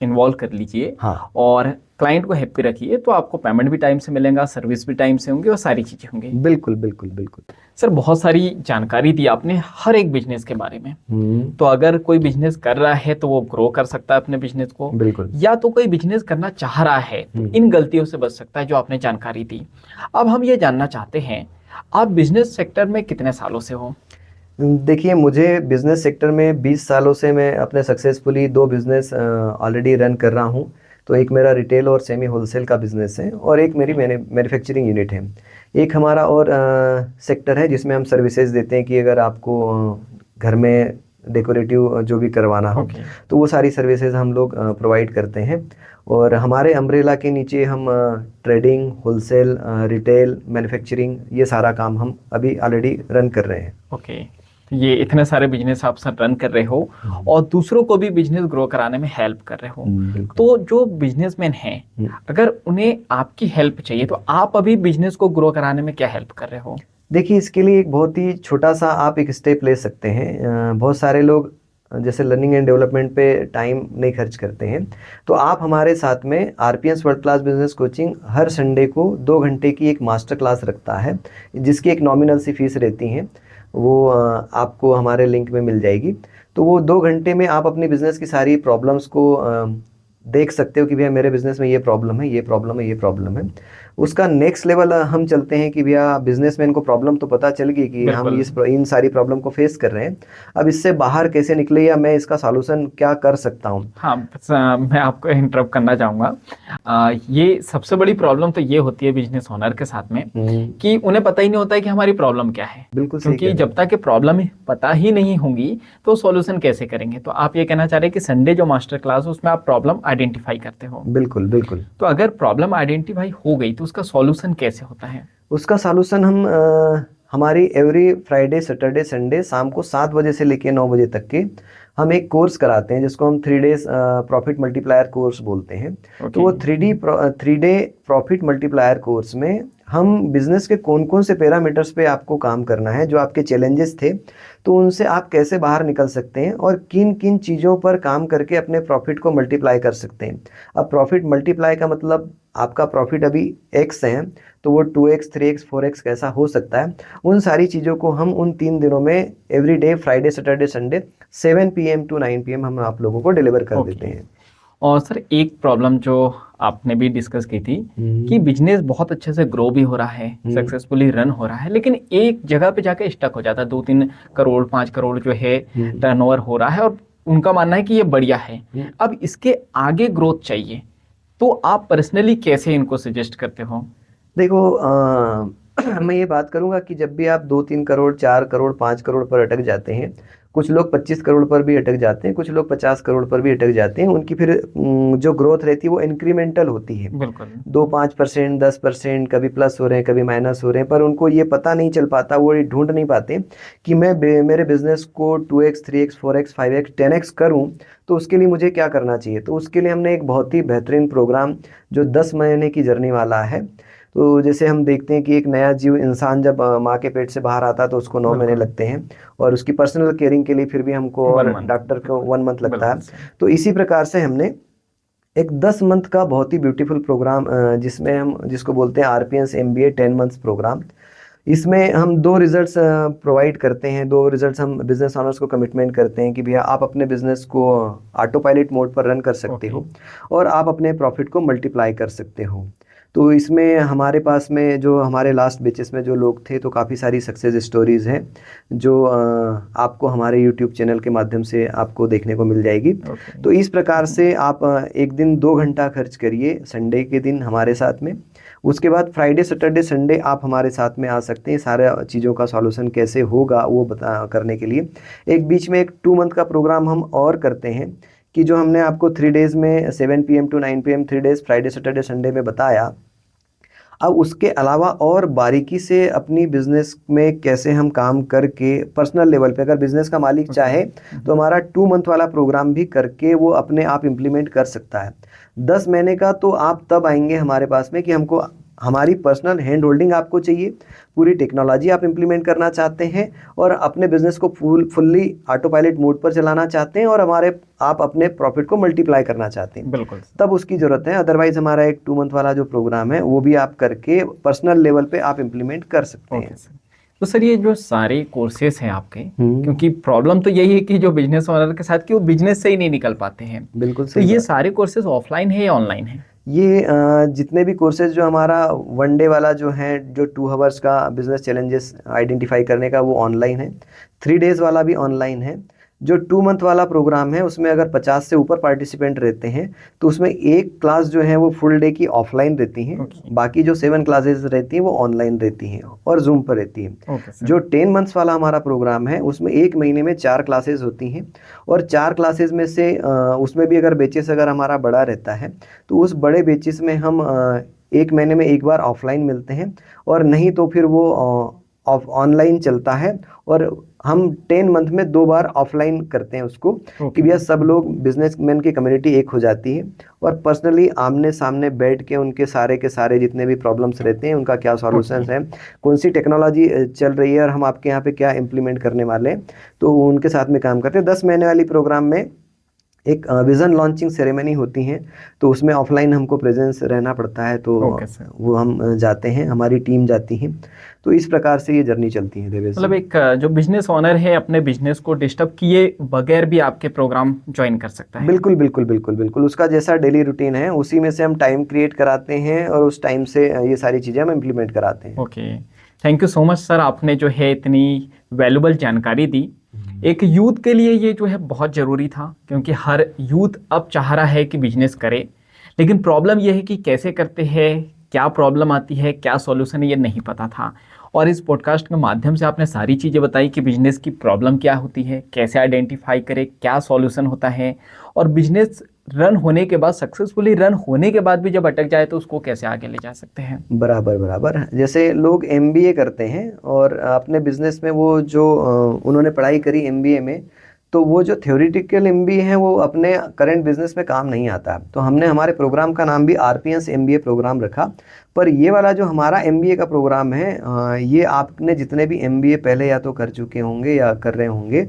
इन्वॉल्व कर लीजिए, हाँ, और क्लाइंट को हैप्पी रखिए, तो आपको पेमेंट भी टाइम से मिलेगा, सर्विस भी टाइम से होंगी और सारी चीज़ें होंगी। बिल्कुल बिल्कुल बिल्कुल सर बहुत सारी जानकारी दी आपने हर एक बिजनेस के बारे में। तो अगर कोई बिजनेस कर रहा है तो वो ग्रो कर सकता है अपने बिजनेस को, बिल्कुल, या तो कोई बिजनेस करना चाह रहा है तो इन गलतियों से बच सकता है जो आपने जानकारी दी। अब हम ये जानना चाहते हैं, आप बिजनेस सेक्टर में कितने सालों से हो? देखिए, मुझे बिज़नेस सेक्टर में 20 सालों से मैं अपने सक्सेसफुली 2 बिज़नेस ऑलरेडी रन कर रहा हूँ। तो एक मेरा रिटेल और सेमी होलसेल का बिज़नेस है और एक मेरी मैन्युफैक्चरिंग यूनिट है। एक हमारा और सेक्टर है जिसमें हम सर्विसेज देते हैं कि अगर आपको घर में डेकोरेटिव जो भी करवाना हो, तो वो सारी सर्विसेज हम लोग प्रोवाइड करते हैं। और हमारे अम्ब्रेला के नीचे हम ट्रेडिंग, होलसेल, रिटेल, मैन्युफैक्चरिंग, ये सारा काम हम अभी ऑलरेडी रन कर रहे हैं। ओके, ये इतने सारे बिजनेस आप सर रन कर रहे हो और दूसरों को भी बिजनेस ग्रो कराने में हेल्प कर रहे हो। तो जो बिजनेसमैन हैं, अगर उन्हें आपकी हेल्प चाहिए तो आप अभी बिजनेस को ग्रो कराने में क्या हेल्प कर रहे हो? देखिए, इसके लिए एक बहुत ही छोटा सा आप एक स्टेप ले सकते हैं। बहुत सारे लोग जैसे लर्निंग एंड डेवलपमेंट पे टाइम नहीं खर्च करते हैं, तो आप हमारे साथ में RPS world class business coaching हर संडे को 2 घंटे की एक मास्टर क्लास रखता है, जिसकी एक नॉमिनल सी फीस रहती है, वो आपको हमारे लिंक में मिल जाएगी। तो वो 2 घंटे में आप अपनी बिज़नेस की सारी प्रॉब्लम्स को देख सकते हो कि भैया मेरे बिज़नेस में ये प्रॉब्लम है, ये प्रॉब्लम है, ये प्रॉब्लम है। उसका नेक्स्ट लेवल हम चलते हैं कि भैया बिजनेसमैन को प्रॉब्लम तो पता चल गई कि हम इन सारी प्रॉब्लम को फेस कर रहे हैं, अब इससे बाहर कैसे निकले या मैं इसका सॉल्यूशन क्या कर सकता हूँ। हाँ, मैं आपको इंटरप्ट करना चाहूँगा। ये सबसे बड़ी प्रॉब्लम तो ये होती है बिजनेस ओनर के साथ में कि उन्हें पता ही नहीं होता है कि हमारी प्रॉब्लम क्या है। बिल्कुल, क्योंकि जब तक कि प्रॉब्लम पता ही नहीं होंगी तो सॉल्यूशन कैसे करेंगे। तो आप ये कहना चाह रहे हैं कि संडे जो मास्टर क्लास है उसमें आप प्रॉब्लम आइडेंटिफाई करते हो? बिल्कुल बिल्कुल। तो अगर प्रॉब्लम आइडेंटिफाई हो गई तो उसका सॉल्यूशन कैसे होता है? उसका सॉल्यूशन हम हमारी एवरी फ्राइडे, सैटरडे, संडे शाम को 7 बजे से लेके 9 बजे तक के हम एक कोर्स कराते हैं जिसको हम 3 डेज प्रॉफिट मल्टीप्लायर कोर्स बोलते हैं। तो वो 3 डे प्रॉफिट मल्टीप्लायर कोर्स में हम बिजनेस के कौन कौन से पैरामीटर्स पे आपको काम करना है, जो आपके चैलेंजेस थे, तो उनसे आप कैसे बाहर निकल सकते हैं और किन किन चीज़ों पर काम करके अपने प्रॉफिट को मल्टीप्लाई कर सकते हैं। अब प्रॉफिट मल्टीप्लाई का मतलब आपका प्रॉफिट अभी x है तो वो 2x, 3x, 4x कैसा हो सकता है, उन सारी चीज़ों को हम उन 3 दिनों में every day Friday, Saturday, Sunday 7 PM to 9 PM हम आप लोगों को डिलीवर कर देते हैं। और सर एक प्रॉब्लम जो आपने भी डिस्कस की थी हम्म। कि बिजनेस बहुत अच्छे से ग्रो भी हो रहा है, सक्सेसफुली रन हो रहा है, लेकिन एक जगह पे जाके स्टक हो जाता है। 2-3 करोड़ 5 करोड़ जो है टर्नओवर हो रहा है और उनका मानना है कि ये बढ़िया है। अब इसके आगे ग्रोथ चाहिए, तो आप पर्सनली कैसे इनको सजेस्ट करते हो? देखो मैं ये बात करूंगा कि जब भी आप 2-3 करोड़ 4 करोड़ 5 करोड़ पर अटक जाते हैं, कुछ लोग 25 करोड़ पर भी अटक जाते हैं, कुछ लोग 50 करोड़ पर भी अटक जाते हैं, उनकी फिर जो ग्रोथ रहती है वो इंक्रीमेंटल होती है। बिल्कुल 2-5% 10%, कभी प्लस हो रहे हैं कभी माइनस हो रहे हैं, पर उनको ये पता नहीं चल पाता, वो ये ढूंढ नहीं पाते कि मैं मेरे बिजनेस को 2x 3x 4x 5x 10x करूं, तो उसके लिए मुझे क्या करना चाहिए। तो उसके लिए हमने एक बहुत ही बेहतरीन प्रोग्राम जो 10 महीने की जर्नी वाला है। तो जैसे हम देखते हैं कि एक नया जीव इंसान जब माँ के पेट से बाहर आता है तो उसको 9 महीने बिल्कुल। लगते हैं, और उसकी पर्सनल केयरिंग के लिए फिर भी हमको, और 1 मंथ। डॉक्टर को 1 मंथ लगता है। बिल्कुल सर। तो इसी प्रकार से हमने एक 10 मंथ का बहुत ही ब्यूटीफुल प्रोग्राम, जिसमें हम जिसको बोलते हैं RPS MBA 10 मंथ्स प्रोग्राम। इसमें हम 2 रिजल्ट्स प्रोवाइड करते हैं, 2 रिजल्ट्स हम बिजनेस ऑनर्स को कमिटमेंट करते हैं कि भैया आप अपने बिजनेस को ऑटो पायलट मोड पर रन कर सकते हो, और आप अपने प्रॉफिट को मल्टीप्लाई कर सकते हो। तो इसमें हमारे पास में जो हमारे लास्ट बैचेस में जो लोग थे, तो काफ़ी सारी सक्सेस स्टोरीज़ हैं जो आपको हमारे यूट्यूब चैनल के माध्यम से आपको देखने को मिल जाएगी। तो इस प्रकार से आप एक दिन 2 घंटा खर्च करिए संडे के दिन हमारे साथ में। उसके बाद फ्राइडे सैटरडे संडे आप हमारे साथ में आ सकते हैं, सारे चीज़ों का सॉल्यूशन कैसे होगा वो करने के लिए। एक बीच में एक 2 मंथ का प्रोग्राम हम और करते हैं कि जो हमने आपको 3 डेज़ में 7 PM to 9 PM 3 days Friday Saturday Sunday में बताया, अब उसके अलावा और बारीकी से अपनी बिजनेस में कैसे हम काम करके पर्सनल लेवल पे, अगर बिजनेस का मालिक चाहे तो हमारा 2 मंथ वाला प्रोग्राम भी करके वो अपने आप इम्प्लीमेंट कर सकता है। 10 महीने का तो आप तब आएंगे हमारे पास में कि हमको हमारी पर्सनल हैंड होल्डिंग आपको चाहिए, पूरी टेक्नोलॉजी आप इम्प्लीमेंट करना चाहते हैं, और अपने बिजनेस को फुल्ली ऑटो पायलट मोड पर चलाना चाहते हैं, और आप अपने प्रॉफिट को मल्टीप्लाई करना चाहते हैं, बिल्कुल। तब उसकी ज़रूरत है। अदरवाइज हमारा एक 2 मंथ वाला जो प्रोग्राम है वो भी आप करके पर्सनल लेवल पे आप इम्प्लीमेंट कर सकते हैं। तो सर ये जो सारे कोर्सेज हैं आपके, क्योंकि प्रॉब्लम तो यही है कि जो बिजनेस ओनर के साथ कि वो बिजनेस से ही नहीं निकल पाते हैं। बिल्कुल तो सही ये बात। सारे कोर्सेज ऑफलाइन है या ऑनलाइन है? ये जितने भी कोर्सेज जो हमारा 1 डे वाला जो है, जो 2 आवर्स का बिजनेस चैलेंजेस आइडेंटिफाई करने का, वो ऑनलाइन है। 3 डेज़ वाला भी ऑनलाइन है। जो 2 मंथ वाला प्रोग्राम है उसमें अगर 50 से ऊपर पार्टिसिपेंट रहते हैं तो उसमें एक क्लास जो है वो फुल डे की ऑफलाइन रहती हैं, बाकी जो 7 क्लासेस रहती हैं वो ऑनलाइन रहती हैं और जूम पर रहती हैं। जो 10 मंथ्स वाला हमारा प्रोग्राम है उसमें 1 महीने में 4 क्लासेस होती हैं, और 4 क्लासेस में से उसमें भी अगर बैचेस अगर हमारा बड़ा रहता है तो उस बड़े बैचेस में हम 1 महीने में 1 बार ऑफलाइन मिलते हैं, और नहीं तो फिर वो ऑनलाइन चलता है, और हम 10 मंथ में 2 बार ऑफलाइन करते हैं उसको, कि भैया सब लोग बिजनेसमैन की कम्युनिटी एक हो जाती है, और पर्सनली आमने सामने बैठ के उनके सारे के सारे जितने भी प्रॉब्लम्स रहते हैं उनका क्या सॉल्यूशंस है, कौन सी टेक्नोलॉजी चल रही है और हम आपके यहाँ पे क्या इम्प्लीमेंट करने वाले हैं, तो उनके साथ में काम करते हैं। 10 महीने वाली प्रोग्राम में एक विज़न लॉन्चिंग सेरेमनी होती है, तो उसमें ऑफलाइन हमको प्रेजेंस रहना पड़ता है, तो वो हम जाते हैं, हमारी टीम जाती है। तो इस प्रकार से ये जर्नी चलती है देवेश। मतलब एक जो बिजनेस ओनर है अपने बिजनेस को डिस्टर्ब किए बगैर भी आपके प्रोग्राम ज्वाइन कर सकता है। बिल्कुल बिल्कुल बिल्कुल बिल्कुल, उसका जैसा डेली रूटीन है उसी में से हम टाइम क्रिएट कराते हैं, और उस टाइम से ये सारी चीज़ें हम इम्प्लीमेंट कराते हैं। Okay, thank you so much sir, आपने जो है इतनी वैल्यूबल जानकारी दी। एक यूथ के लिए ये जो है बहुत ज़रूरी था, क्योंकि हर यूथ अब चाह रहा है कि बिजनेस करे, लेकिन प्रॉब्लम ये है कि कैसे करते हैं, क्या प्रॉब्लम आती है, क्या सॉल्यूशन है, ये नहीं पता था। और इस पॉडकास्ट के माध्यम से आपने सारी चीज़ें बताई कि बिजनेस की प्रॉब्लम क्या होती है, कैसे आइडेंटिफाई करें, क्या सॉल्यूशन होता है, और बिजनेस रन होने के बाद, सक्सेसफुली रन होने के बाद भी जब अटक जाए तो उसको कैसे आगे ले जा सकते हैं। बराबर बराबर, जैसे लोग MBA करते हैं और अपने बिजनेस में वो जो उन्होंने पढ़ाई करी MBA में, तो वो जो थ्योरेटिकल MBA है वो अपने करंट बिजनेस में काम नहीं आता। तो हमने हमारे प्रोग्राम का नाम भी RPS MBA प्रोग्राम रखा। पर ये वाला जो हमारा MBA का प्रोग्राम है, ये आपने जितने भी MBA पहले या तो कर चुके होंगे या कर रहे होंगे,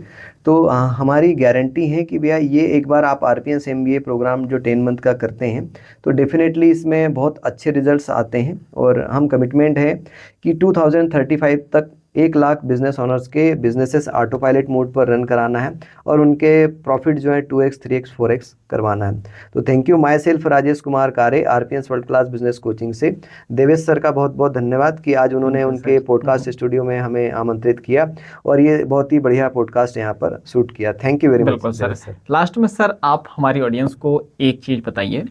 तो हमारी गारंटी है कि भैया ये एक बार आप RPS MBA प्रोग्राम जो 10 मंथ का करते हैं तो डेफिनेटली इसमें बहुत अच्छे रिजल्ट्स आते हैं, और हम कमिटमेंट है कि 2035 तक 1 लाख बिजनेस ओनर्स के बिजनेसेस ऑटो पायलट मोड पर रन कराना है और उनके प्रॉफिट जो है 2x 3x 4x करवाना है। तो thank you. My self Rajesh Kumar Kare, RPS world class business coaching से देवेश सर का बहुत बहुत धन्यवाद कि आज उन्होंने उनके पॉडकास्ट स्टूडियो में हमें आमंत्रित किया और ये बहुत ही बढ़िया पॉडकास्ट यहाँ पर शूट किया। Thank you very much. बिल्कुल सर। लास्ट में सर आप हमारी ऑडियंस को एक चीज़ बताइए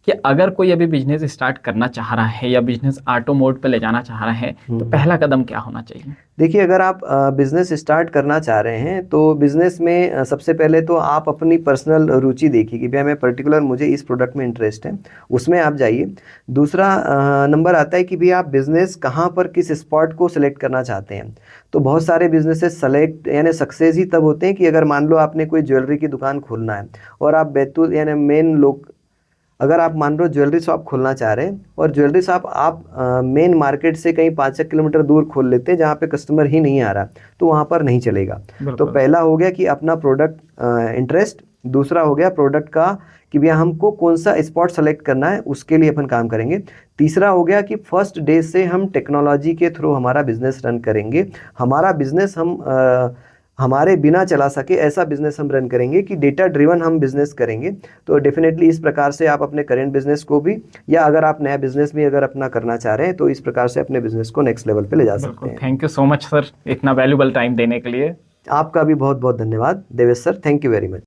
कि अगर कोई अभी बिजनेस स्टार्ट करना चाह रहा है या बिजनेस ऑटो मोड पे ले जाना चाह रहा है तो पहला कदम क्या होना चाहिए? देखिए, अगर आप बिज़नेस स्टार्ट करना चाह रहे हैं तो बिज़नेस में सबसे पहले तो आप अपनी पर्सनल रुचि देखिए कि भैया मैं मुझे इस प्रोडक्ट में इंटरेस्ट है, उसमें आप जाइए। दूसरा नंबर आता है कि भैया आप बिज़नेस कहाँ पर किस स्पॉट को सिलेक्ट करना चाहते हैं। तो बहुत सारे बिजनेसेस सेलेक्ट यानी सक्सेस ही तब होते हैं कि अगर मान लो आपने कोई ज्वेलरी की दुकान खोलना है और आप बैतूल यानी मेन लोग, अगर आप मान लो ज्वेलरी शॉप खोलना चाह रहे हैं और ज्वेलरी शॉप आप मेन मार्केट से कहीं 5 किलोमीटर दूर खोल लेते हैं जहाँ पे कस्टमर ही नहीं आ रहा, तो वहाँ पर नहीं चलेगा। तो पहला हो गया कि अपना प्रोडक्ट इंटरेस्ट, दूसरा हो गया प्रोडक्ट का कि भैया हमको कौन सा स्पॉट सेलेक्ट करना है, उसके लिए अपन काम करेंगे। तीसरा हो गया कि फर्स्ट डे से हम टेक्नोलॉजी के थ्रू हमारा बिजनेस रन करेंगे। हमारा बिजनेस हम हमारे बिना चला सके ऐसा बिजनेस हम रन करेंगे कि डेटा ड्रिवन हम बिजनेस करेंगे। तो डेफिनेटली इस प्रकार से आप अपने करेंट बिजनेस को भी, या अगर आप नया बिजनेस भी अगर अपना करना चाह रहे हैं तो इस प्रकार से अपने बिजनेस को नेक्स्ट लेवल पे ले जा सकते हैं। Thank you so much sir, इतना वैल्यूबल टाइम देने के लिए। आपका भी बहुत बहुत धन्यवाद Devesh sir, thank you very much.